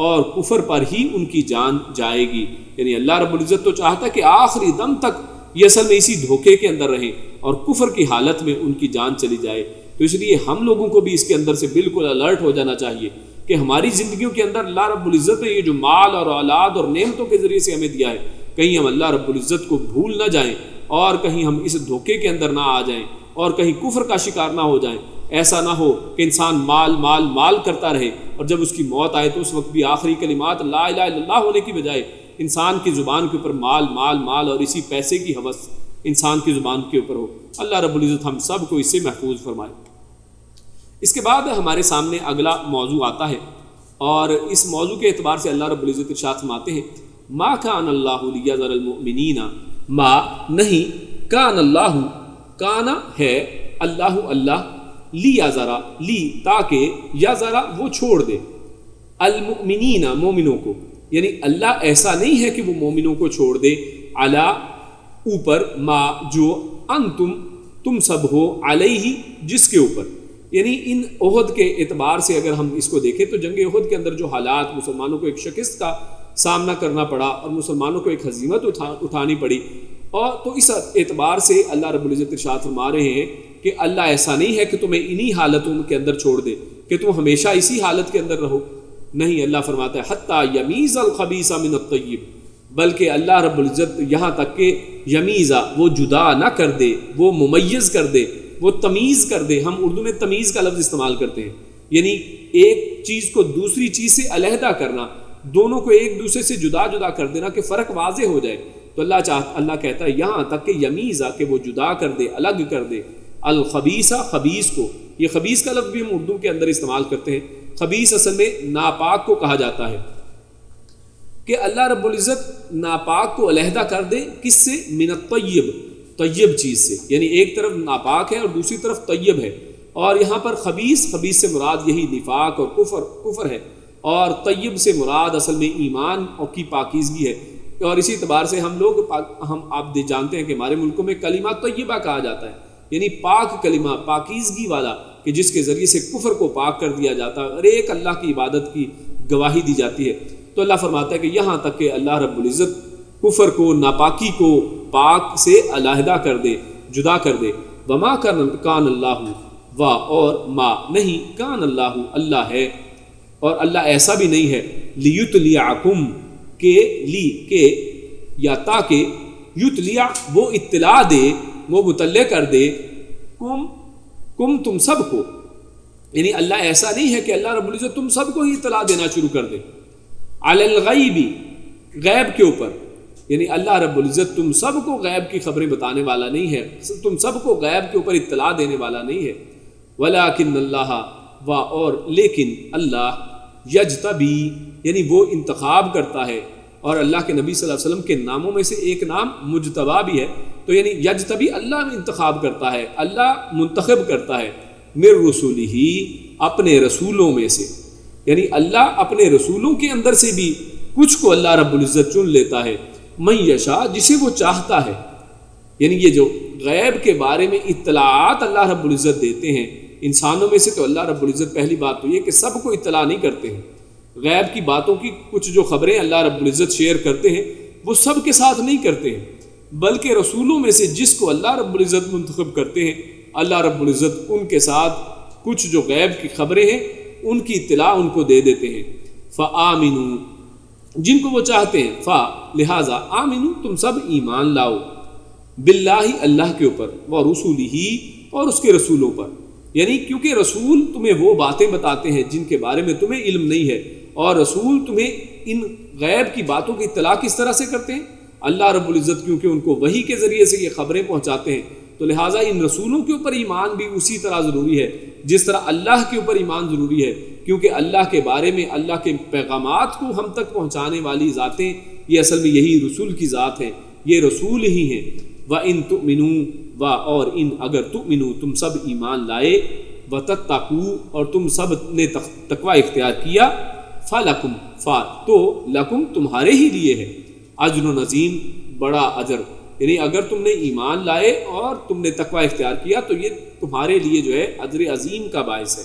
اور کفر پر ہی ان کی جان جائے گی۔ یعنی اللہ رب العزت تو چاہتا ہے کہ آخری دم تک یہ اصل میں اسی دھوکے کے اندر رہیں اور کفر کی حالت میں ان کی جان چلی جائے۔ تو اس لیے ہم لوگوں کو بھی اس کے اندر سے بالکل الرٹ ہو جانا چاہیے کہ ہماری زندگیوں کے اندر اللہ رب العزت نے یہ جو مال اور اولاد اور نعمتوں کے ذریعے سے ہمیں دیا ہے، کہیں ہم اللہ رب العزت کو بھول نہ جائیں اور کہیں ہم اس دھوکے کے اندر نہ آ جائیں اور کہیں کفر کا شکار نہ ہو جائیں۔ ایسا نہ ہو کہ انسان مال مال مال کرتا رہے اور جب اس کی موت آئے تو اس وقت بھی آخری کلمات لا الہ الا اللہ ہونے کی بجائے انسان کی زبان کے اوپر مال مال مال اور اسی پیسے کی ہوس انسان کی زبان کے اوپر ہو۔ اللہ رب العزت ہم سب کو اس سے محفوظ فرمائے۔ اس کے بعد ہمارے سامنے اگلا موضوع آتا ہے اور اس موضوع کے اعتبار سے اللہ رب العزت ارشاد فرماتے ہیں ما کان اللہ لیذر المؤمنین، ما نہیں، کان اللہ، کان ہے، اللہ اللہ، لیذرا لی تاکہ، یذرا وہ چھوڑ دے، المؤمنین مومنوں کو، یعنی اللہ ایسا نہیں ہے کہ وہ مومنوں کو چھوڑ دے، علی اوپر، ما جو، انتم تم سب ہو، علیہ جس کے اوپر، یعنی ان احد کے اعتبار سے اگر ہم اس کو دیکھیں تو جنگ احد کے اندر جو حالات مسلمانوں کو ایک شکست کا سامنا کرنا پڑا اور مسلمانوں کو ایک ہزیمت اٹھانی پڑی، اور تو اس اعتبار سے اللہ رب العزت ارشاد فرما رہے ہیں کہ اللہ ایسا نہیں ہے کہ تمہیں انہی حالتوں کے اندر چھوڑ دے کہ تم ہمیشہ اسی حالت کے اندر رہو، نہیں، اللہ فرماتا ہے حتیٰ یمیز الخبیث من الطیب، بلکہ اللہ رب العزت یہاں تک کہ یمیزہ وہ جدا نہ کر دے، وہ ممیز کر دے، وہ تمیز کر دے۔ ہم اردو میں تمیز کا لفظ استعمال کرتے ہیں یعنی ایک چیز کو دوسری چیز سے علیحدہ کرنا، دونوں کو ایک دوسرے سے جدا جدا کر دینا کہ فرق واضح ہو جائے. تو اللہ کہتا ہے یہاں تک کہ یمیزا، کہ وہ جدا کر دے، الگ کر دے، الخبیثہ، خبیث کو. یہ خبیث کا لفظ بھی ہم اردو کے اندر استعمال کرتے ہیں. خبیث اصل میں ناپاک کو کہا جاتا ہے، کہ اللہ رب العزت ناپاک کو علیحدہ کر دے. کس سے؟ من الطیب، طیب چیز سے. یعنی ایک طرف ناپاک ہے اور دوسری طرف طیب ہے. اور یہاں پر خبیث سے مراد یہی نفاق اور کفر ہے، اور طیب سے مراد اصل میں ایمان کی پاکیزگی ہے. اور اسی اعتبار سے آپ جانتے ہیں کہ ہمارے ملکوں میں کلمہ طیبہ کہا جاتا ہے، یعنی پاک کلمہ، پاکیزگی والا، کہ جس کے ذریعے سے کفر کو پاک کر دیا جاتا ہے اور ایک اللہ کی عبادت کی گواہی دی جاتی ہے. تو اللہ فرماتا ہے کہ یہاں تک کہ اللہ رب العزت کفر کو، ناپاکی کو پاک سے علیحدہ کر دے، جدا کر دے. وما کان اللہ، وا اور ما نہیں، کان اللہ، اللہ ہے، اور اللہ ایسا بھی نہیں ہے، لیتلیعکم، کہ لی کہ یا تاکہ، یتلیع وہ اطلاع دے، وہ مطلع کر دے، کم تم سب کو. یعنی اللہ ایسا نہیں ہے کہ اللہ رب العزت تم سب کو ہی اطلاع دینا شروع کر دے. علی الغیب، غیب کے اوپر، یعنی اللہ رب العزت تم سب کو غیب کی خبریں بتانے والا نہیں ہے، تم سب کو غیب کے اوپر اطلاع دینے والا نہیں ہے. ولیکن اللہ، اور لیکن اللہ، یجتبی، یعنی وہ انتخاب کرتا ہے. اور اللہ کے نبی صلی اللہ علیہ وسلم کے ناموں میں سے ایک نام مجتبی بھی ہے. تو یعنی یجتبی، اللہ میں انتخاب کرتا ہے، اللہ منتخب کرتا ہے. من رسولہ، اپنے رسولوں میں سے، یعنی اللہ اپنے رسولوں کے اندر سے بھی کچھ کو اللہ رب العزت چن لیتا ہے. من یشاء، جسے وہ چاہتا ہے. یعنی یہ جو غیب کے بارے میں اطلاعات اللہ رب العزت دیتے ہیں انسانوں میں سے، تو اللہ رب العزت پہلی بات تو یہ کہ سب کو اطلاع نہیں کرتے ہیں. غیب کی باتوں کی کچھ جو خبریں اللہ رب العزت شیئر کرتے ہیں وہ سب کے ساتھ نہیں کرتے ہیں، بلکہ رسولوں میں سے جس کو اللہ رب العزت منتخب کرتے ہیں، اللہ رب العزت ان کے ساتھ کچھ جو غیب کی خبریں ہیں ان کی اطلاع ان کو دے دیتے ہیں. فآمنوا، جن کو وہ چاہتے ہیں، لہذا آمنوا، تم سب ایمان لاؤ، باللہ، اللہ کے اوپر، ورسولہ، اور اس کے رسولوں پر. یعنی کیونکہ رسول تمہیں وہ باتیں بتاتے ہیں جن کے بارے میں تمہیں علم نہیں ہے، اور رسول تمہیں ان غیب کی باتوں کی اطلاع کس طرح سے کرتے ہیں؟ اللہ رب العزت کیونکہ ان کو وحی کے ذریعے سے یہ خبریں پہنچاتے ہیں، تو لہٰذا ان رسولوں کے اوپر ایمان بھی اسی طرح ضروری ہے جس طرح اللہ کے اوپر ایمان ضروری ہے. کیونکہ اللہ کے بارے میں، اللہ کے پیغامات کو ہم تک پہنچانے والی ذاتیں، یہ اصل میں یہی رسول کی ذات ہیں، یہ رسول ہی ہیں. وَإِن تُؤْمِنُوا، اور ان اگر تؤمنوا، تم سب ایمان لائے، وَتَتَّقُوا، اور تم سب نے تقوی اختیار کیا، فَلَكُمْ، تو لکم، تمہارے ہی لیے ہے، اجر عظیم، بڑا اجر. یعنی اگر تم نے ایمان لائے اور تم نے تقوی اختیار کیا تو یہ تمہارے لیے جو ہے اجر عظیم کا باعث ہے.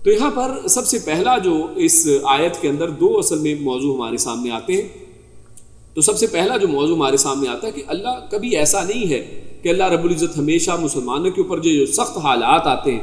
تو یہاں پر سب سے پہلا جو اس آیت کے اندر دو اصل میں موضوع ہمارے سامنے آتے ہیں. تو سب سے پہلا جو موضوع ہمارے سامنے آتا ہے کہ اللہ کبھی ایسا نہیں ہے کہ اللہ رب العزت ہمیشہ مسلمانوں کے اوپر جو سخت حالات آتے ہیں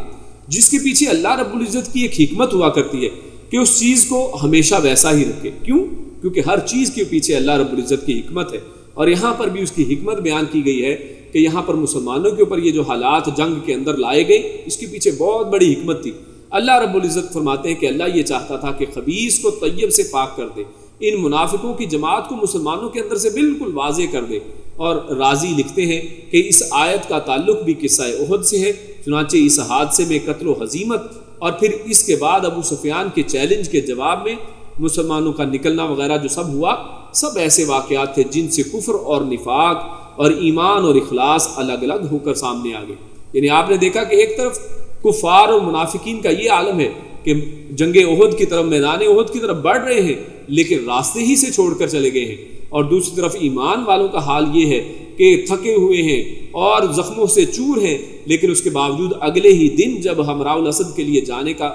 جس کے پیچھے اللہ رب العزت کی ایک حکمت ہوا کرتی ہے کہ اس چیز کو ہمیشہ ویسا ہی رکھے. کیوں؟ کیونکہ ہر چیز کے پیچھے اللہ رب العزت کی حکمت ہے. اور یہاں پر بھی اس کی حکمت بیان کی گئی ہے کہ یہاں پر مسلمانوں کے اوپر یہ جو حالات جنگ کے اندر لائے گئے اس کے پیچھے بہت بڑی حکمت تھی. اللہ رب العزت فرماتے ہیں کہ اللہ یہ چاہتا تھا کہ خبیث کو طیب سے پاک کر دے، ان منافقوں کی جماعت کو مسلمانوں کے اندر سے بالکل واضح کر دے. اور راضی لکھتے ہیں کہ اس آیت کا تعلق بھی قصہ احد سے ہے. چنانچہ اس حادثے میں قتل و ہزیمت اور پھر اس کے بعد ابو سفیان کے چیلنج کے جواب میں مسلمانوں کا نکلنا وغیرہ جو سب ہوا، سب ایسے واقعات تھے جن سے کفر اور نفاق اور ایمان اور اخلاص الگ الگ ہو کر سامنے آ گئے. یعنی آپ نے دیکھا کہ ایک طرف کفار اور منافقین کا یہ عالم ہے کہ جنگ احد کی طرف، میدان احد کی طرف بڑھ رہے ہیں لیکن راستے ہی سے چھوڑ کر چلے گئے ہیں. اور دوسری طرف ایمان والوں کا حال یہ ہے کہ تھکے ہوئے ہیں اور زخموں سے چور ہیں، لیکن اس کے باوجود اگلے ہی دن جب حمراء الاسد کے لیے جانے کا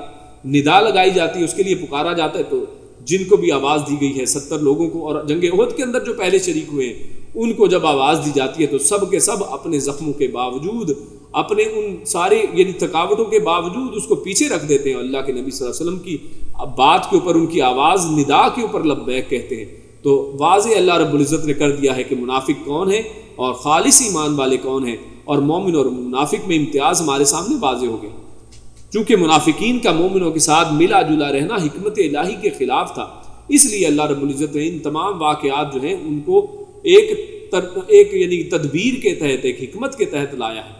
ندا لگائی جاتی ہے، اس کے لیے پکارا جاتا ہے، تو جن کو بھی آواز دی گئی ہے 70 لوگوں کو، اور جنگ احد کے اندر جو پہلے شریک ہوئے ہیں ان کو جب آواز دی جاتی ہے تو سب کے سب اپنے زخموں کے باوجود، اپنے ان سارے یعنی تھکاوٹوں کے باوجود اس کو پیچھے رکھ دیتے ہیں. اللہ کے نبی صلی اللہ علیہ وسلم کی بات کے اوپر، ان کی آواز ندا کے اوپر لبیک کہتے ہیں. تو واضح اللہ رب العزت نے کر دیا ہے کہ منافق کون ہے اور خالص ایمان والے کون ہیں، اور مومن اور منافق میں امتیاز ہمارے سامنے واضح ہو گئے. چونکہ منافقین کا مومنوں کے ساتھ ملا جلا رہنا حکمت الہی کے خلاف تھا، اس لیے اللہ رب العزت نے ان تمام واقعات جو ہیں ان کو ایک یعنی تدبیر کے تحت، ایک حکمت کے تحت لایا ہے۔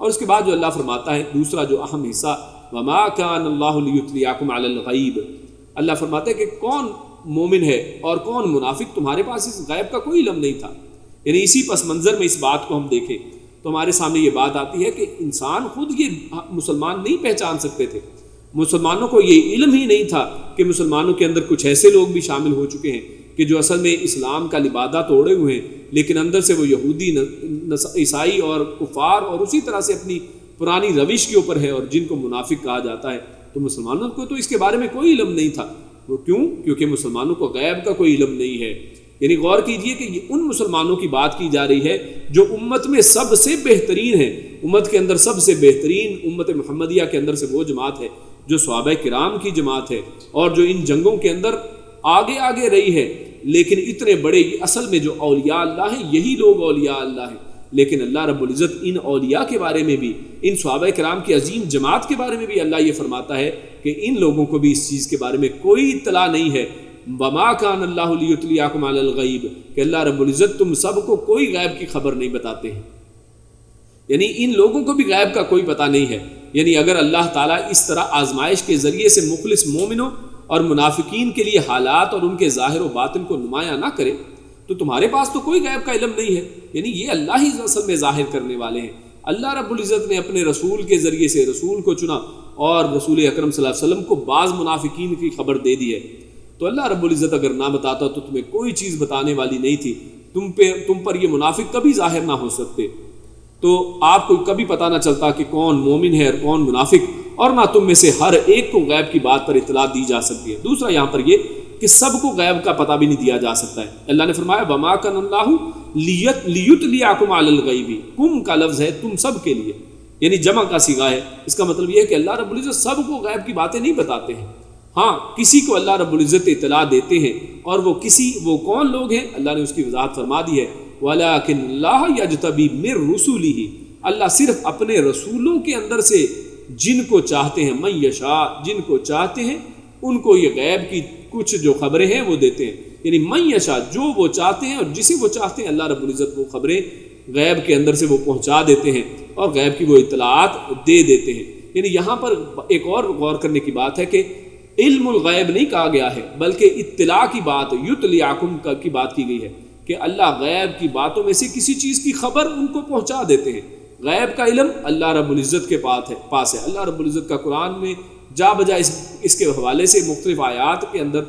اور اس کے بعد جو اللہ فرماتا ہے دوسرا جو اہم حصہ، وما کان اللہ لیطلعکم علی الغیب، اللہ فرماتا ہے کہ کون مومن ہے اور کون منافق، تمہارے پاس اس غیب کا کوئی علم نہیں تھا۔ یعنی اسی پس منظر میں اس بات کو ہم دیکھیں تو ہمارے سامنے یہ بات آتی ہے کہ انسان خود یہ مسلمان نہیں پہچان سکتے تھے، مسلمانوں کو یہ علم ہی نہیں تھا کہ مسلمانوں کے اندر کچھ ایسے لوگ بھی شامل ہو چکے ہیں کہ جو اصل میں اسلام کا لبادہ توڑے ہوئے ہیں، لیکن اندر سے وہ یہودی، عیسائی اور کفار اور اسی طرح سے اپنی پرانی روش کے اوپر ہے، اور جن کو منافق کہا جاتا ہے۔ تو مسلمانوں کو تو اس کے بارے میں کوئی علم نہیں تھا، وہ کیوں؟ کیونکہ مسلمانوں کو غیب کا کوئی علم نہیں ہے۔ یعنی غور کیجئے کہ یہ ان مسلمانوں کی بات کی جا رہی ہے جو امت میں سب سے بہترین ہے، امت کے اندر سب سے بہترین، امت محمدیہ کے اندر سے وہ جماعت ہے جو صحابہ کرام کی جماعت ہے، اور جو ان جنگوں کے اندر آگے رہی ہے، لیکن اتنے بڑے اصل میں جو اولیاء اللہ ہیں یہی لوگ اولیاء اللہ ہیں۔ لیکن اللہ رب العزت ان اولیاء کے بارے میں بھی، ان صحابہ کرام کی عظیم جماعت کے بارے میں بھی اللہ یہ فرماتا ہے کہ ان لوگوں کو بھی اس چیز کے بارے میں کوئی اطلاع نہیں ہے۔ وما کان اللہ لیطلعکم علی الغیب، کہ اللہ رب العزت تم سب کو کوئی غیب کی خبر نہیں بتاتے ہیں، یعنی ان لوگوں کو بھی غیب کا کوئی پتہ نہیں ہے۔ یعنی اگر اللہ تعالیٰ اس طرح آزمائش کے ذریعے سے مخلص مومنوں اور منافقین کے لیے حالات اور ان کے ظاہر و باطن کو نمایاں نہ کرے تو تمہارے پاس تو کوئی غیب کا علم نہیں ہے۔ یعنی یہ اللہ ہی اصل میں ظاہر کرنے والے ہیں۔ اللہ رب العزت نے اپنے رسول کے ذریعے سے رسول کو چنا اور رسول اکرم صلی اللہ علیہ وسلم کو بعض منافقین کی خبر دے دی ہے، تو اللہ رب العزت اگر نہ بتاتا تو تمہیں کوئی چیز بتانے والی نہیں تھی، تم پر یہ منافق کبھی ظاہر نہ ہو سکتے، تو آپ کو کبھی پتہ نہ چلتا کہ کون مومن ہے اور کون منافق، اور نہ تم میں سے ہر ایک کو غیب کی بات پر اطلاع دی جا سکتی ہے۔ دوسرا یہاں پر یہ کہ سب کو غیب کا پتہ بھی نہیں دیا جا سکتا ہے۔ اللہ نے فرمایا وما کان اللہ لیطلعکم علی الغیب، کم کا لفظ ہے تم سب کے لیے، یعنی جمع کا صیغہ ہے۔ اس کا مطلب یہ ہے کہ اللہ رب العزت سب کو غیب کی باتیں نہیں بتاتے ہیں، ہاں کسی کو اللہ رب العزت اطلاع دیتے ہیں، اور وہ کون لوگ ہیں اللہ نے اس کی وضاحت فرما دی ہے۔ وَلَٰكِنَّ اللَّهَ يَجْتَبِي مِن رُّسُلِهِ، اللہ صرف اپنے رسولوں کے اندر سے جن کو چاہتے ہیں، من یشاء، جن کو چاہتے ہیں ان کو یہ غیب کی کچھ جو خبریں ہیں وہ دیتے ہیں، یعنی من یشاء جو وہ چاہتے ہیں اور جسے وہ چاہتے ہیں اللہ رب العزت وہ خبریں غیب کے اندر سے وہ پہنچا دیتے ہیں اور غیب کی وہ اطلاعات دے دیتے ہیں۔ یعنی یہاں پر ایک اور غور کرنے کی بات ہے کہ علم الغیب نہیں کہا گیا ہے بلکہ اطلاع کی بات، یطلعکم کی بات کی گئی ہے کہ اللہ غیب کی باتوں میں سے کسی چیز کی خبر ان کو پہنچا دیتے ہیں۔ غیب کا علم اللہ رب العزت کے پاس ہے۔ اللہ رب العزت کا قرآن میں جا بجا اس کے حوالے سے مختلف آیات کے اندر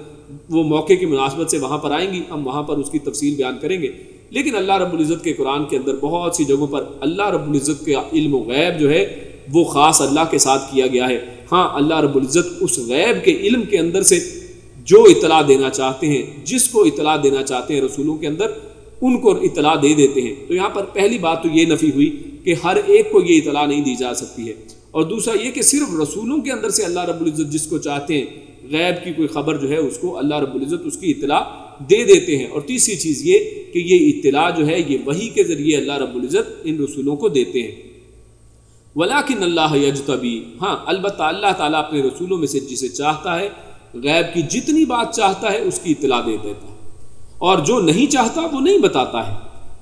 وہ موقع کی مناسبت سے وہاں پر آئیں گی، ہم وہاں پر اس کی تفصیل بیان کریں گے، لیکن اللہ رب العزت کے قرآن کے اندر بہت سی جگہوں پر اللہ رب العزت کے علم و غیب جو ہے وہ خاص اللہ کے ساتھ کیا گیا ہے۔ ہاں اللہ رب العزت اس غیب کے علم کے اندر سے جو اطلاع دینا چاہتے ہیں، جس کو اطلاع دینا چاہتے ہیں رسولوں کے اندر، ان کو اطلاع دے دیتے ہیں۔ تو یہاں پر پہلی بات تو یہ نفی ہوئی کہ ہر ایک کو یہ اطلاع نہیں دی جا سکتی ہے، اور دوسرا یہ کہ صرف رسولوں کے اندر سے اللہ رب العزت جس کو چاہتے ہیں غیب کی کوئی خبر جو ہے اس کو اللہ رب العزت اس کی اطلاع دے دیتے ہیں۔ اور تیسری چیز یہ کہ یہ اطلاع جو ہے یہ وحی کے ذریعے اللہ رب العزت ان رسولوں کو دیتے ہیں۔ ولیکن اللہ یجتبی، ہاں البتہ اللہ تعالیٰ اپنے رسولوں میں سے جسے چاہتا ہے غیب کی جتنی بات چاہتا ہے اس کی اطلاع دے دیتا ہے، اور جو نہیں چاہتا وہ نہیں بتاتا ہے۔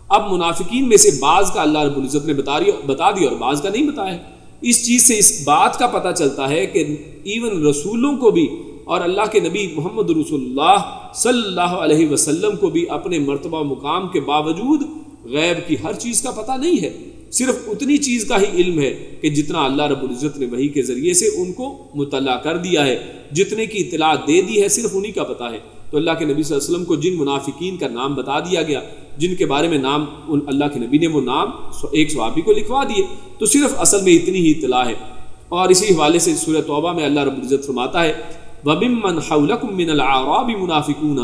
اب منافقین میں سے بعض کا اللہ رب العزت نے بتا دیا اور بعض کا نہیں بتایا۔ اس چیز سے اس بات کا پتہ چلتا ہے کہ ایون رسولوں کو بھی اور اللہ کے نبی محمد رسول اللہ صلی اللہ علیہ وسلم کو بھی اپنے مرتبہ و مقام کے باوجود غیب کی ہر چیز کا پتہ نہیں ہے، صرف اتنی چیز کا ہی علم ہے کہ جتنا اللہ رب العزت نے وحی کے ذریعے سے ان کو مطلع کر دیا ہے، جتنے کی اطلاع دے دی ہے صرف انہی کا پتہ ہے۔ تو اللہ کے نبی صلی اللہ علیہ وسلم کو جن منافقین کا نام بتا دیا گیا، جن کے بارے میں نام اللہ کے نبی نے وہ نام ایک صحابی کو لکھوا دیے، تو صرف اصل میں اتنی ہی اطلاع ہے۔ اور اسی حوالے سے سورہ توبہ میں اللہ رب العزت فرماتا ہے وَمِمَّنْ حَوْلَكُم مِّنَ الْأَعْرَابِ مُنَافِقُونَ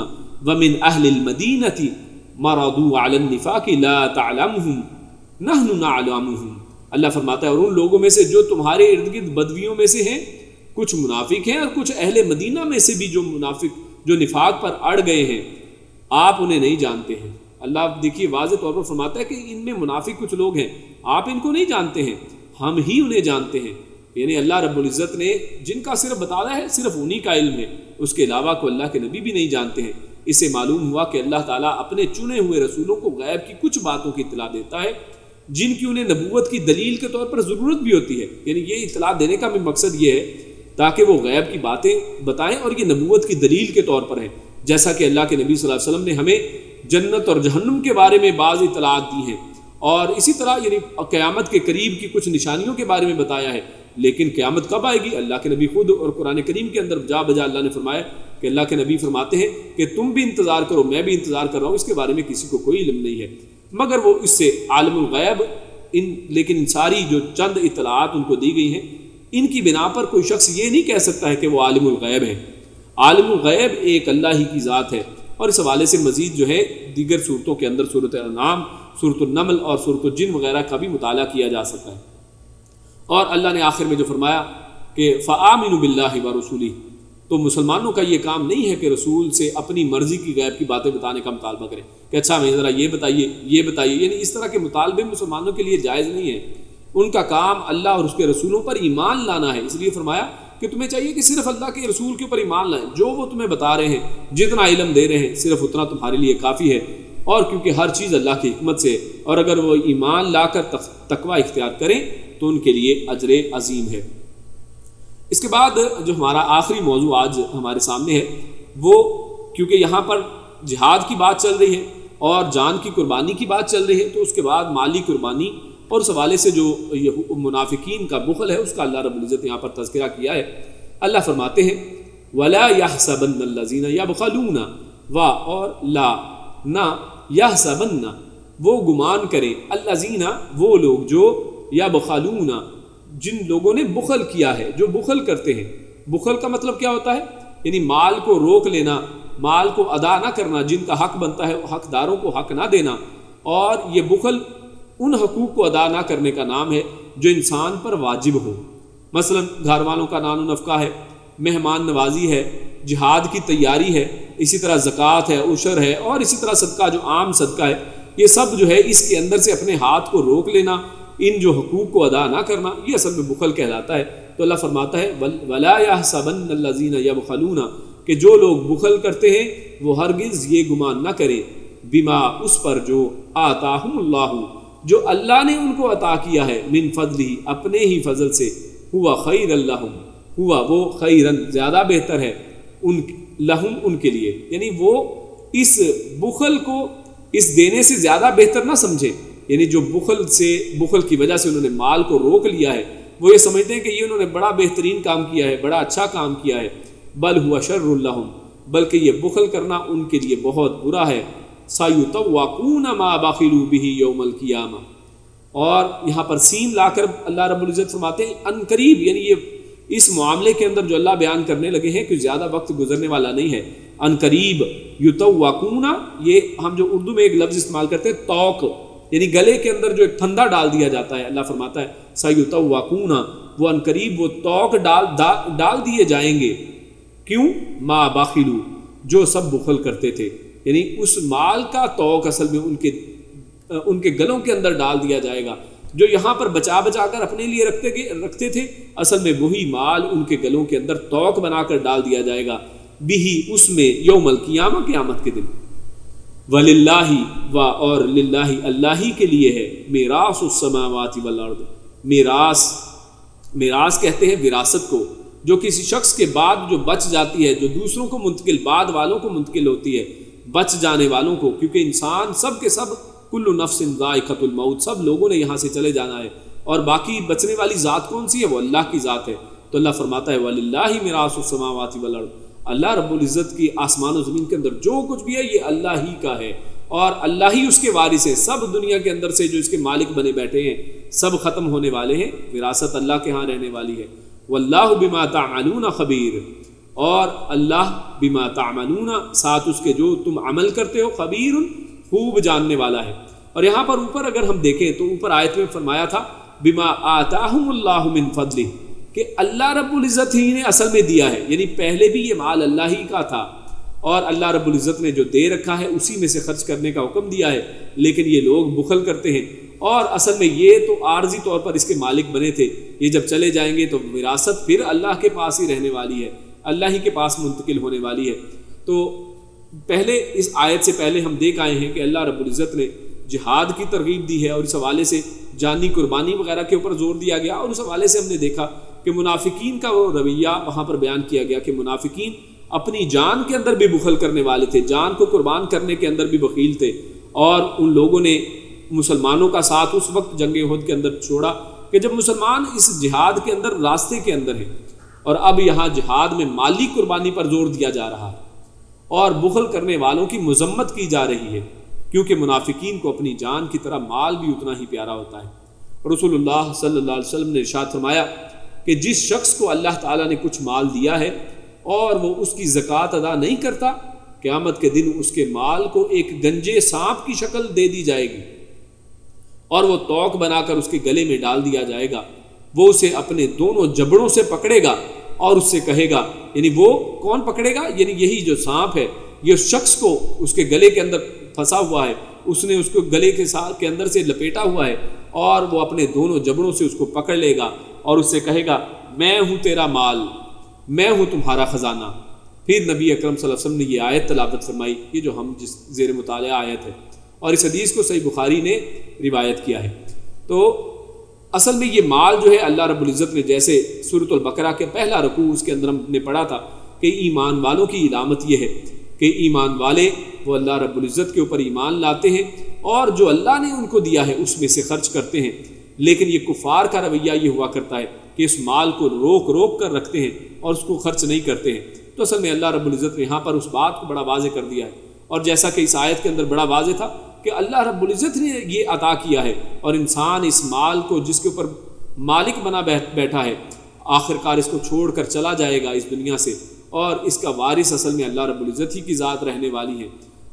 وَمِنْ أَهْلِ الْمَدِينَةِ مَرَضُوا عَلَى النِّفَاقِ لَا تَعْلَمُهُمْ نَحْنُ نَعْلَمُهُمْ، اللہ فرماتا ہے اور ان لوگوں میں سے جو تمہارے ارد گرد بدویوں میں سے ہیں، کچھ منافق ہیں اور کچھ اہل مدینہ میں سے بھی جو منافق جو نفاق پر اڑ گئے ہیں، آپ انہیں نہیں جانتے ہیں۔ اللہ دیکھیے واضح طور پر فرماتا ہے کہ ان میں منافق کچھ لوگ ہیں، آپ ان کو نہیں جانتے ہیں، ہم ہی انہیں جانتے ہیں۔ یعنی اللہ رب العزت نے جن کا صرف بتایا ہے صرف انہی کا علم ہے، اس کے علاوہ کو اللہ کے نبی بھی نہیں جانتے ہیں۔ اس سے معلوم ہوا کہ اللہ تعالیٰ اپنے چنے ہوئے رسولوں کو غیب کی کچھ باتوں کی اطلاع دیتا ہے جن کی انہیں نبوت کی دلیل کے طور پر ضرورت بھی ہوتی ہے، یعنی یہ اطلاع دینے کا بھی مقصد یہ ہے تاکہ وہ غیب کی باتیں بتائیں اور یہ نبوت کی دلیل کے طور پر ہے، جیسا کہ اللہ کے نبی صلی اللہ علیہ وسلم نے ہمیں جنت اور جہنم کے بارے میں بعض اطلاعات دی ہیں، اور اسی طرح یعنی قیامت کے قریب کی کچھ نشانیوں کے بارے میں بتایا ہے۔ لیکن قیامت کب آئے گی، اللہ کے نبی خود اور قرآن کریم کے اندر جا بجا اللہ نے فرمایا کہ اللہ کے نبی فرماتے ہیں کہ تم بھی انتظار کرو، میں بھی انتظار کر رہا ہوں، اس کے بارے میں کسی کو کوئی علم نہیں ہے مگر وہ اس سے عالم الغیب۔ لیکن ان ساری جو چند اطلاعات ان کو دی گئی ہیں، ان کی بنا پر کوئی شخص یہ نہیں کہہ سکتا ہے کہ وہ عالم الغیب ہے۔ عالم الغیب ایک اللہ ہی کی ذات ہے، اور اس حوالے سے مزید جو ہے دیگر صورتوں کے اندر سورۃ الانعام، سورۃ النمل اور سورۃ الجن وغیرہ کا بھی مطالعہ کیا جا سکتا ہے۔ اور اللہ نے آخر میں جو فرمایا کہ فآمنوا باللہ ورسولہ، تو مسلمانوں کا یہ کام نہیں ہے کہ رسول سے اپنی مرضی کی غیب کی باتیں بتانے کا مطالبہ کریں کہ اچھا ہمیں ذرا یہ بتائیے یہ بتائیے، یعنی اس طرح کے مطالبے مسلمانوں کے لیے جائز نہیں ہے۔ ان کا کام اللہ اور اس کے رسولوں پر ایمان لانا ہے، اس لیے فرمایا کہ تمہیں چاہیے کہ صرف اللہ کے رسول کے اوپر ایمان لائیں، جو وہ تمہیں بتا رہے ہیں، جتنا علم دے رہے ہیں صرف اتنا تمہارے لیے کافی ہے، اور کیونکہ ہر چیز اللہ کی حکمت سے، اور اگر وہ ایمان لا کر تقوی اختیار کریں تو ان کے لیے اجر عظیم ہے۔ اس کے بعد جو ہمارا آخری موضوع آج ہمارے سامنے ہے، وہ کیونکہ یہاں پر جہاد کی بات چل رہی ہے اور جان کی قربانی کی بات چل رہی ہے، تو اس کے بعد مالی قربانی اور اس حوالے سے جو منافقین کا بخل ہے اس کا اللہ رب العزت یہاں پر تذکرہ کیا ہے۔ اللہ فرماتے ہیں وَلَا يَحْسَبَنَّ الَّذِينَ يَبْخَلُونَ اور لا نہ يَحْسَبَنَّ وہ گمان کریں، الَّذِينَ وہ لوگ جو يَبْخَلُونَ جن لوگوں نے بخل کیا ہے، جو بخل کرتے ہیں۔ بخل کا مطلب کیا ہوتا ہے؟ یعنی مال کو روک لینا، مال کو ادا نہ کرنا، جن کا حق بنتا ہے حقداروں کو حق نہ دینا، اور یہ بخل ان حقوق کو ادا نہ کرنے کا نام ہے جو انسان پر واجب ہو، مثلا گھر والوں کا نان و نفقہ ہے، مہمان نوازی ہے، جہاد کی تیاری ہے، اسی طرح زکوٰۃ ہے، عشر ہے، اور اسی طرح صدقہ جو عام صدقہ ہے، یہ سب جو ہے اس کے اندر سے اپنے ہاتھ کو روک لینا، ان جو حقوق کو ادا نہ کرنا، یہ اصل میں بخل کہلاتا ہے۔ تو اللہ فرماتا ہے وَلَا يَحْسَبَنَّ الَّذِينَ يَبْخَلُونَ کہ جو لوگ بخل کرتے ہیں وہ ہرگز یہ گمان نہ کریں بما اس پر جو آتاہم اللہ جو اللہ نے ان کو عطا کیا ہے، من فضلہ اپنے ہی فضل سے، ہوا خیر لہم ہوا وہ خیرن زیادہ بہتر ہے ان لہم ان کے لیے، یعنی وہ اس بخل کو اس دینے سے زیادہ بہتر نہ سمجھے، یعنی جو بخل کی وجہ سے انہوں نے مال کو روک لیا ہے، وہ یہ سمجھتے ہیں کہ یہ انہوں نے بڑا بہترین کام کیا ہے، بڑا اچھا کام کیا ہے، بل ہوا شر لہم بلکہ یہ بخل کرنا ان کے لیے بہت برا ہے، سَيُطَوَّقُونَ مَا بَخِلُوا بِهِ يَوْمَ الْقِيَامَةِ، اور یہاں پر سین لا کر اللہ رب العزت فرماتے ہیں ان قریب، یعنی یہ اس معاملے کے اندر جو اللہ بیان کرنے لگے ہیں کہ زیادہ وقت گزرنے والا نہیں ہے، ان قریب یطوقون، یہ ہم جو اردو میں ایک لفظ استعمال کرتے ہیں توق، یعنی گلے کے اندر جو ایک پھندا ڈال دیا جاتا ہے، اللہ فرماتا ہے سیطوقون وہ ان قریب وہ توق ڈال دیے جائیں گے، کیوں؟ ما بخلوا جو سب بخل کرتے تھے، یعنی اس مال کا توق اصل میں ان کے گلوں کے اندر ڈال دیا جائے گا، جو یہاں پر بچا کر اپنے لیے رکھتے تھے، اصل میں وہی مال ان کے گلوں کے اندر توق بنا کر ڈال دیا جائے گا، بھی اس میں یوم القیامہ قیامت کے دن، وَلِلَّهِ اور للہ اللہ ہی کے لیے ہے، میراث السماوات والارض، میراث کہتے ہیں وراثت کو، جو کسی شخص کے بعد جو بچ جاتی ہے، جو دوسروں کو منتقل، بعد والوں کو منتقل ہوتی ہے، بچ جانے والوں کو، کیونکہ انسان سب کے سب کل نفس ذائقۃ الموت، سب لوگوں نے یہاں سے چلے جانا ہے، اور باقی بچنے والی ذات کون سی ہے؟ وہ اللہ کی ذات ہے۔ تو اللہ فرماتا ہے وَلِلَّهِ مِيرَاثُ السَّمَاوَاتِ وَالْأَرْضِ، اللہ رب العزت کی آسمان و زمین کے اندر جو کچھ بھی ہے یہ اللہ ہی کا ہے، اور اللہ ہی اس کے وارث ہے، سب دنیا کے اندر سے جو اس کے مالک بنے بیٹھے ہیں سب ختم ہونے والے ہیں، وراثت اللہ کے ہاں رہنے والی ہے۔ وَاللَّهُ بِمَا تَعْمَلُونَ خَبِيرٌ، اور اللہ بما تعملون ساتھ اس کے جو تم عمل کرتے ہو، خبیر خوب جاننے والا ہے۔ اور یہاں پر اوپر اگر ہم دیکھیں تو اوپر آیت میں فرمایا تھا بما آتاہم اللہ من فضلہ، کہ اللہ رب العزت ہی نے اصل میں دیا ہے، یعنی پہلے بھی یہ مال اللہ ہی کا تھا، اور اللہ رب العزت نے جو دے رکھا ہے اسی میں سے خرچ کرنے کا حکم دیا ہے، لیکن یہ لوگ بخل کرتے ہیں اور اصل میں یہ تو عارضی طور پر اس کے مالک بنے تھے، یہ جب چلے جائیں گے تو وراثت پھر اللہ کے پاس ہی رہنے والی ہے، اللہ ہی کے پاس منتقل ہونے والی ہے۔ تو پہلے اس آیت سے پہلے ہم دیکھ آئے ہیں کہ اللہ رب العزت نے جہاد کی ترغیب دی ہے، اور اس حوالے سے جانی قربانی وغیرہ کے اوپر زور دیا گیا، اور اس حوالے سے ہم نے دیکھا کہ منافقین کا وہ رویہ وہاں پر بیان کیا گیا کہ منافقین اپنی جان کے اندر بھی بخل کرنے والے تھے، جان کو قربان کرنے کے اندر بھی بخیل تھے، اور ان لوگوں نے مسلمانوں کا ساتھ اس وقت جنگ احد کے اندر چھوڑا کہ جب مسلمان اس جہاد کے اندر راستے کے اندر ہیں، اور اب یہاں جہاد میں مالی قربانی پر زور دیا جا رہا ہے اور بخل کرنے والوں کی مذمت کی جا رہی ہے، کیونکہ منافقین کو اپنی جان کی طرح مال بھی اتنا ہی پیارا ہوتا ہے۔ اور رسول اللہ صلی اللہ علیہ وسلم نے ارشاد فرمایا کہ جس شخص کو اللہ تعالیٰ نے کچھ مال دیا ہے اور وہ اس کی زکوٰۃ ادا نہیں کرتا، قیامت کے دن اس کے مال کو ایک گنجے سانپ کی شکل دے دی جائے گی، اور وہ توق بنا کر اس کے گلے میں ڈال دیا جائے گا، وہ اسے اپنے دونوں جبڑوں سے پکڑے گا اور اس سے کہے گا، یعنی وہ کون پکڑے گا؟ یعنی یہی جو سانپ ہے، یہ شخص کو اس کے گلے کے اندر پھنسا ہوا ہے، اس نے اس کو گلے کے اندر سے لپیٹا ہوا ہے، اور وہ اپنے دونوں جبڑوں سے اس کو پکڑ لے گا اور اس سے کہے گا میں ہوں تیرا مال، میں ہوں تمہارا خزانہ۔ پھر نبی اکرم صلی اللہ علیہ وسلم نے یہ آیت تلاوت فرمائی، یہ جو ہم جس زیر مطالعہ آیت ہے، اور اس حدیث کو صحیح بخاری نے روایت کیا ہے۔ تو اصل میں یہ مال جو ہے اللہ رب العزت نے، جیسے سورۃ البقرہ کے پہلا رکوع اس کے اندر ہم نے پڑھا تھا کہ ایمان والوں کی علامت یہ ہے کہ ایمان والے وہ اللہ رب العزت کے اوپر ایمان لاتے ہیں اور جو اللہ نے ان کو دیا ہے اس میں سے خرچ کرتے ہیں، لیکن یہ کفار کا رویہ یہ ہوا کرتا ہے کہ اس مال کو روک روک کر رکھتے ہیں اور اس کو خرچ نہیں کرتے ہیں۔ تو اصل میں اللہ رب العزت نے یہاں پر اس بات کو بڑا واضح کر دیا ہے، اور جیسا کہ اس آیت کے اندر بڑا واضح تھا کہ اللہ رب العزت نے یہ عطا کیا ہے، اور انسان اس مال کو جس کے اوپر مالک بنا بیٹھا ہے، آخرکار اس کو چھوڑ کر چلا جائے گا اس دنیا سے، اور اس کا وارث اصل میں اللہ رب العزت ہی کی ذات رہنے والی ہے۔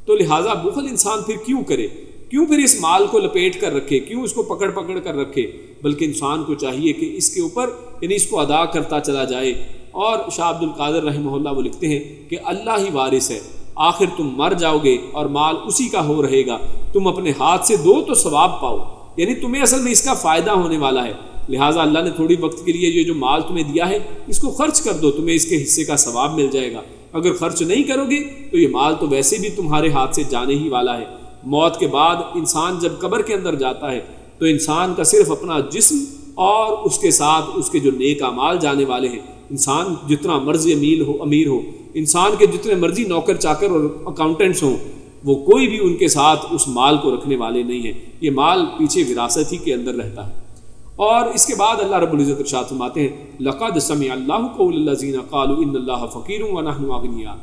تو لہٰذا بخل انسان پھر کیوں کرے، کیوں پھر اس مال کو لپیٹ کر رکھے، کیوں اس کو پکڑ پکڑ کر رکھے؟ بلکہ انسان کو چاہیے کہ اس کے اوپر یعنی اس کو ادا کرتا چلا جائے۔ اور شاہ عبد القادر رحمہ اللہ وہ لکھتے ہیں کہ اللہ ہی وارث ہے، آخر تم مر جاؤ گے اور مال اسی کا ہو رہے گا، تم اپنے ہاتھ سے دو تو ثواب پاؤ، یعنی تمہیں اصل میں اس کا فائدہ ہونے والا ہے، لہٰذا اللہ نے تھوڑی وقت کے لیے یہ جو مال تمہیں دیا ہے اس کو خرچ کر دو، تمہیں اس کے حصے کا ثواب مل جائے گا۔ اگر خرچ نہیں کرو گے تو یہ مال تو ویسے بھی تمہارے ہاتھ سے جانے ہی والا ہے۔ موت کے بعد انسان جب قبر کے اندر جاتا ہے تو انسان کا صرف اپنا جسم اور اس کے ساتھ اس کے جو نیک اعمال جانے والے ہیں۔ انسان جتنا مرضی امیر ہو، انسان کے جتنے مرضی نوکر چاکر اور اکاؤنٹنٹس ہوں، وہ کوئی بھی ان کے ساتھ اس مال کو رکھنے والے نہیں ہیں، یہ مال پیچھے وراثت ہی کے اندر رہتا ہے۔ اور اس کے بعد اللہ رب العزت ارشاد فرماتے ہیں لقد سمع اللہ قول الذین قالوا ان اللہ فقیر ونحن اغنیاء۔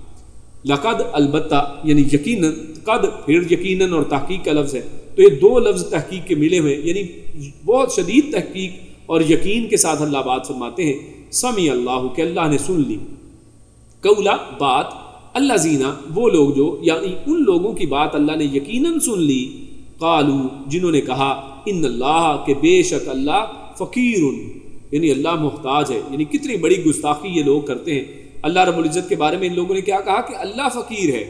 لقد البتہ یعنی یقیناً، قد پھر یقیناً اور تحقیق کا لفظ ہے، تو یہ دو لفظ تحقیق کے ملے ہوئے، یعنی بہت شدید تحقیق اور یقین کے ساتھ اللہ بات فرماتے ہیں سمع اللہ کہ اللہ نے سن لی، قولا بات، الذین وہ لوگ جو، یعنی ان لوگوں کی بات اللہ نے یقیناً سن لی، قالو جنہوں نے کہا ان اللہ کہ بے شک اللہ فقیر، یعنی اللہ محتاج ہے۔ یعنی کتنی بڑی گستاخی یہ لوگ کرتے ہیں اللہ رب العزت کے بارے میں۔ ان لوگوں نے کیا کہا کہ اللہ فقیر ہے،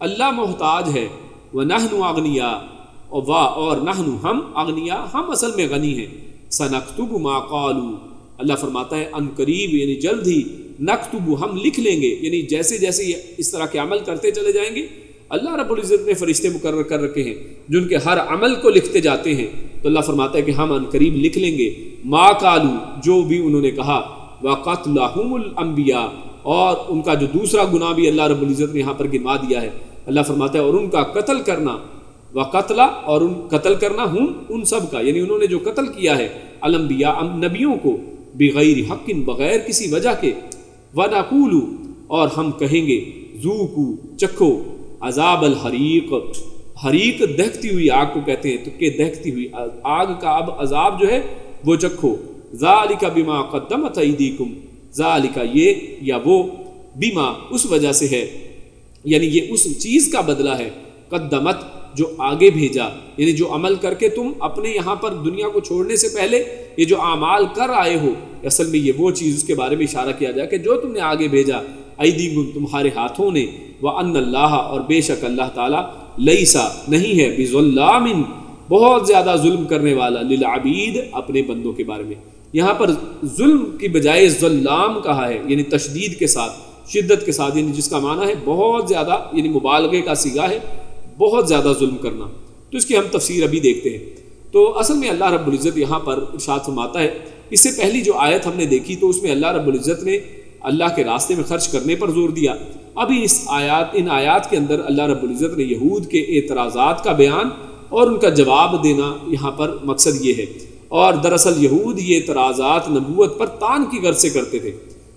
اللہ محتاج ہے، وَنَحْنُ أَغْنِيَاء، اور نحن ہم، اغنیاء ہم اصل میں غنی ہیں، سَنَكْتُبُ مَا قَالُوا، اللہ فرماتا ہے ان قریب یعنی جلد ہی، نکتب ہم لکھ لیں گے، یعنی جیسے جیسے یہ اس طرح کے عمل کرتے چلے جائیں گے، اللہ رب العزت نے فرشتے مقرر کر رکھے ہیں جن کے ہر عمل کو لکھتے جاتے ہیں، تو اللہ فرماتا ہے کہ ہم ان قریب لکھ لیں گے ما قالوا، جو بھی انہوں نے کہا، وَقَتْلَهُمُ الْأَنْبِيَاء، اور ان کا جو دوسرا گناہ بھی اللہ رب العزت نے یہاں پر گنوا دیا ہے، اللہ فرماتا ہے اور ان کا قتل کرنا، وَقَتْلَ اور ان قتل کرنا، ہم ان سب کا، یعنی انہوں نے جو قتل کیا ہے الانبیاء نبیوں کو، بغیر حق بغیر کسی وجہ کے، وَنَقُولُ اور ہم کہیں گے، ذُوقُوا چکھو، عذاب الحریق، حریق دہکتی ہوئی آگ کو کہتے ہیں، تو کہ دہکتی ہوئی آگ کا اب عذاب جو ہے وہ چکھو، ذالک بما قدمت ایدیکم، ذالک یہ یا وہ، بما اس وجہ سے ہے، یعنی یہ اس چیز کا بدلہ ہے، قدمت جو آگے بھیجا، یعنی جو عمل کر کے تم اپنے یہاں پر دنیا کو چھوڑنے سے پہلے یہ جو اعمال کر آئے ہو، اصل میں یہ وہ چیز اس کے بارے میں اشارہ کیا جائے کہ جو تم نے آگے بھیجا، ایدیکم تمہارے ہاتھوں نے، وَأَنَّ اللَّهَ اور بے شک اللہ تعالیٰ، لیسا نہیں ہے، بظلام بہت زیادہ ظلم کرنے والا، للعبید اپنے بندوں کے بارے میں۔ یہاں پر ظلم کی بجائے ظلام کہا ہے، یعنی تشدید کے ساتھ، شدت کے ساتھ، یعنی جس کا معنی ہے بہت زیادہ، یعنی مبالغے کا صیغہ ہے، بہت زیادہ ظلم کرنا۔ تو اس کی ہم تفسیر ابھی دیکھتے ہیں۔ تو اصل میں اللہ رب العزت یہاں پر ارشاد فرماتا ہے، اس سے پہلی جو آیت ہم نے دیکھی تو اس میں اللہ رب العزت نے اللہ کے راستے میں خرچ کرنے پر زور دیا۔ ابھی ان آیات کے اندر اللہ رب العزت نے یہود کے اعتراضات کا بیان اور ان کا جواب دینا یہاں پر مقصد یہ ہے۔ اور دراصل یہود یہ اعتراضات نبوت پر تان کی غرض سے کرتے تھے۔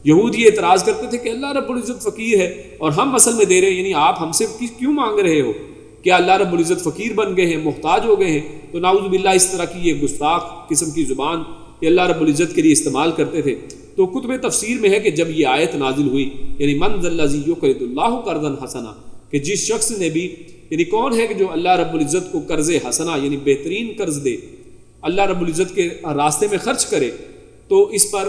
یہود یہ اعتراض کرتے تھے کہ اللہ رب العزت فقیر ہے اور ہم اصل میں دے رہے ہیں، یعنی آپ ہم سے کیوں مانگ رہے ہو؟ کیا اللہ رب العزت فقیر بن گئے ہیں، محتاج ہو گئے ہیں؟ تو نعوذ باللہ اس طرح کی یہ گستاخ قسم کی زبان یہ اللہ رب العزت کے لیے استعمال کرتے تھے۔ تو کتب تفسیر میں ہے کہ جب یہ آیت نازل ہوئی، یعنی من ذا الذی یقرض اللہ قرضا حسنا، کہ جس شخص نے بھی، یعنی کون ہے کہ جو اللہ رب العزت کو قرض حسنا یعنی بہترین قرض دے، اللہ رب العزت کے راستے میں خرچ کرے، تو اس پر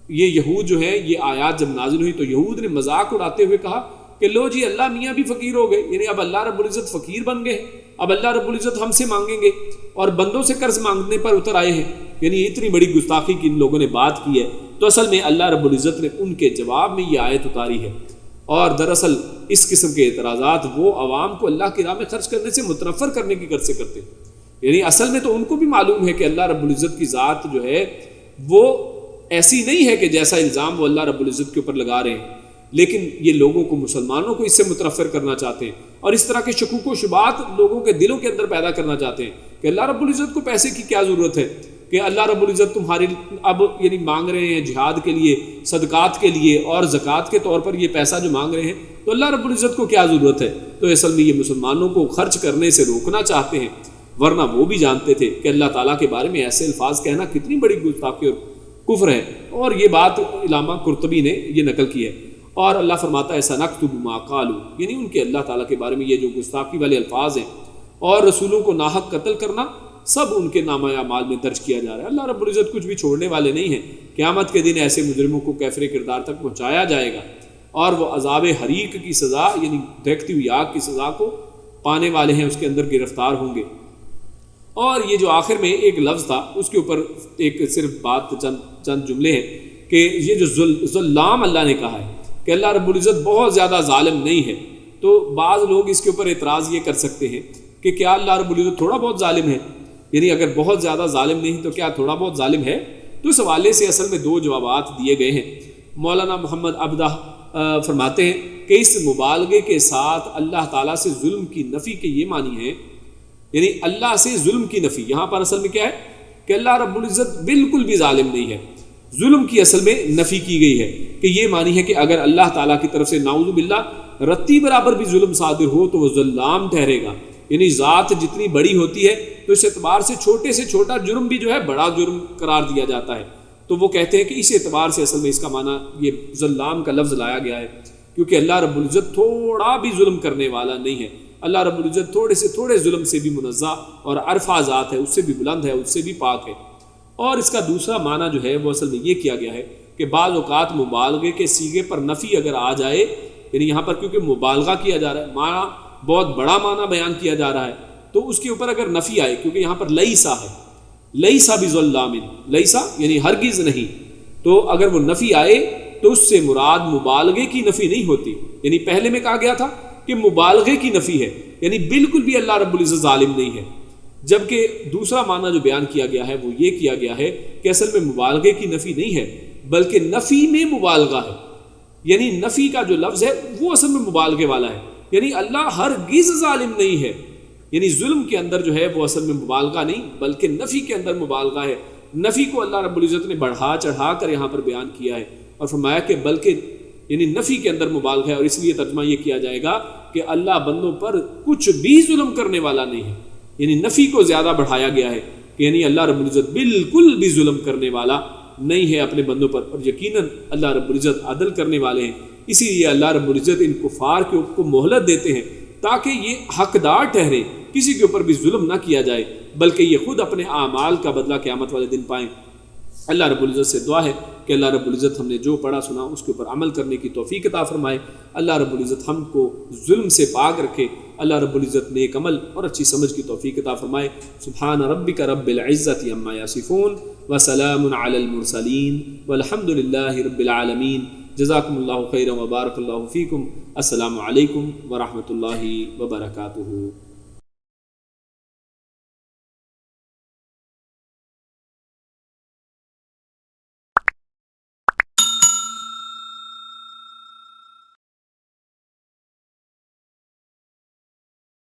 یہ یہود جو ہے یہ آیات جب نازل ہوئی تو یہود نے مذاق اڑاتے ہوئے کہا کہ لو جی اللہ میاں بھی فقیر ہو گئے، یعنی اب اللہ رب العزت فقیر بن گئے، اب اللہ رب العزت ہم سے مانگیں گے اور بندوں سے قرض مانگنے پر اتر آئے ہیں۔ یعنی اتنی بڑی گستاخی کی ان لوگوں نے بات کی ہے۔ تو اصل میں اللہ رب العزت نے ان کے جواب میں یہ آیت اتاری ہے۔ اور دراصل اس قسم کے اعتراضات وہ عوام کو اللہ کی راہ میں خرچ کرنے سے متنفر کرنے کی غرض سے کرتے ہیں۔ یعنی اصل میں تو ان کو بھی معلوم ہے کہ اللہ رب العزت کی ذات جو ہے وہ ایسی نہیں ہے کہ جیسا الزام وہ اللہ رب العزت کے اوپر لگا رہے ہیں، لیکن یہ لوگوں کو، مسلمانوں کو اس سے متنفر کرنا چاہتے ہیں اور اس طرح کے شکوک و شبہات لوگوں کے دلوں کے اندر پیدا کرنا چاہتے ہیں کہ اللہ رب العزت کو پیسے کی کیا ضرورت ہے، کہ اللہ رب العزت تمہاری اب یعنی مانگ رہے ہیں جہاد کے لیے، صدقات کے لیے اور زکوٰۃ کے طور پر یہ پیسہ جو مانگ رہے ہیں، تو اللہ رب العزت کو کیا ضرورت ہے؟ تو اصل میں یہ مسلمانوں کو خرچ کرنے سے روکنا چاہتے ہیں، ورنہ وہ بھی جانتے تھے کہ اللہ تعالیٰ کے بارے میں ایسے الفاظ کہنا کتنی بڑی گستاخی اور کفر ہے۔ اور یہ بات علامہ قرطبی نے یہ نقل کی ہے۔ اور اللہ فرماتا ہے سنکتب ما قالوا، یعنی ان کے اللہ تعالیٰ کے بارے میں یہ جو گستاخی والے الفاظ ہیں اور رسولوں کو ناحق قتل کرنا، سب ان کے نامہ اعمال میں درج کیا جا رہا ہے۔ اللہ رب العزت کچھ بھی چھوڑنے والے نہیں ہیں۔ قیامت کے دن ایسے مجرموں کو کیفر کردار تک پہنچایا جائے گا اور وہ عذاب حریق کی سزا یعنی دہکتی ہوئی آگ کی سزا کو پانے والے ہیں، اس کے اندر گرفتار ہوں گے۔ اور یہ جو آخر میں ایک لفظ تھا اس کے اوپر ایک صرف بات چند جملے ہیں کہ یہ جو ظلام اللہ نے کہا ہے کہ اللہ رب العزت بہت زیادہ ظالم نہیں ہے، تو بعض لوگ اس کے اوپر اعتراض یہ کر سکتے ہیں کہ کیا اللہ رب العزت تھوڑا بہت ظالم ہے؟ یعنی اگر بہت زیادہ ظالم نہیں تو کیا تھوڑا بہت ظالم ہے؟ تو اس حوالے سے اصل میں دو جوابات دیے گئے ہیں۔ مولانا محمد عبدہ فرماتے ہیں کہ اس مبالغے کے ساتھ اللہ تعالیٰ سے ظلم کی نفی کے یہ معنی ہے، یعنی اللہ سے ظلم کی نفی، یہاں پر اصل میں کیا ہے کہ اللہ رب العزت بالکل بھی ظالم نہیں ہے، ظلم کی اصل میں نفی کی گئی ہے کہ یہ معنی ہے کہ اگر اللہ تعالیٰ کی طرف سے نعوذ باللہ رتی برابر بھی ظلم صادر ہو تو وہ ظلام ٹھہرے گا۔ یعنی ذات جتنی بڑی ہوتی ہے تو اس اعتبار سے چھوٹے سے چھوٹا جرم بھی جو ہے بڑا جرم قرار دیا جاتا ہے۔ تو وہ کہتے ہیں کہ اس اعتبار سے اصل میں اس کا معنی یہ ظلام کا لفظ لایا گیا ہے، کیونکہ اللہ رب العزت تھوڑا بھی ظلم کرنے والا نہیں ہے۔ اللہ رب العزت تھوڑے سے تھوڑے ظلم سے بھی منزہ اور عرفہ ذات ہے، اس سے بھی بلند ہے، اس سے بھی پاک ہے۔ اور اس کا دوسرا معنی جو ہے وہ اصل میں یہ کیا گیا ہے کہ بعض اوقات مبالغے کے صیغے پر نفی اگر آ جائے، یعنی یہاں پر کیونکہ مبالغہ کیا جا رہا ہے، معنی بہت بڑا معنی بیان کیا جا رہا ہے، تو اس کے اوپر اگر نفی آئے، کیونکہ یہاں پر لیسا ہے، لیسا بظلام، لیسا یعنی ہرگز نہیں، تو اگر وہ نفی آئے تو اس سے مراد مبالغے کی نفی نہیں ہوتی۔ یعنی پہلے میں کہا گیا تھا کہ مبالغے کی نفی ہے، یعنی بالکل بھی اللہ رب العزت ظالم نہیں ہے، جبکہ دوسرا معنی جو بیان کیا گیا ہے وہ یہ کیا گیا ہے کہ اصل میں مبالغے کی نفی نہیں ہے بلکہ نفی میں مبالغہ ہے۔ یعنی نفی کا جو لفظ ہے وہ اصل میں مبالغے والا ہے، یعنی اللہ ہرگز ظالم نہیں ہے، یعنی ظلم کے اندر جو ہے وہ اصل میں مبالغہ نہیں بلکہ نفی کے اندر مبالغہ ہے۔ نفی کو اللہ رب العزت نے بڑھا چڑھا کر یہاں پر بیان کیا ہے اور فرمایا کہ بلکہ یعنی نفی کے اندر مبالغہ ہے، اور اس لیے ترجمہ یہ کیا جائے گا کہ اللہ بندوں پر کچھ بھی ظلم کرنے والا نہیں ہے۔ یعنی نفی کو زیادہ بڑھایا گیا ہے کہ یعنی اللہ رب العزت بالکل بھی ظلم کرنے والا نہیں ہے اپنے بندوں پر، اور یقیناً اللہ رب العزت عدل کرنے والے ہیں۔ اسی لیے اللہ رب العزت ان کفار کو مہلت دیتے ہیں تاکہ یہ حقدار ٹھہرے، کسی کے اوپر بھی ظلم نہ کیا جائے، بلکہ یہ خود اپنے اعمال کا بدلہ قیامت والے دن پائیں۔ اللہ رب العزت سے دعا ہے کہ اللہ رب العزت ہم نے جو پڑھا سنا اس کے اوپر عمل کرنے کی توفیق عطا فرمائے. اللہ رب العزت ہم کو ظلم سے پاک رکھے. اللہ رب العزت نیک عمل اور اچھی سمجھ کی توفیق عطا فرمائے. سبحان ربک رب العزت عما یصفون وسلام علی المرسلین والحمد للہ رب العالمین. جزاکم اللہ خیرا وبارک اللہ فیکم. السلام علیکم ورحمۃ اللہ وبرکاتہ.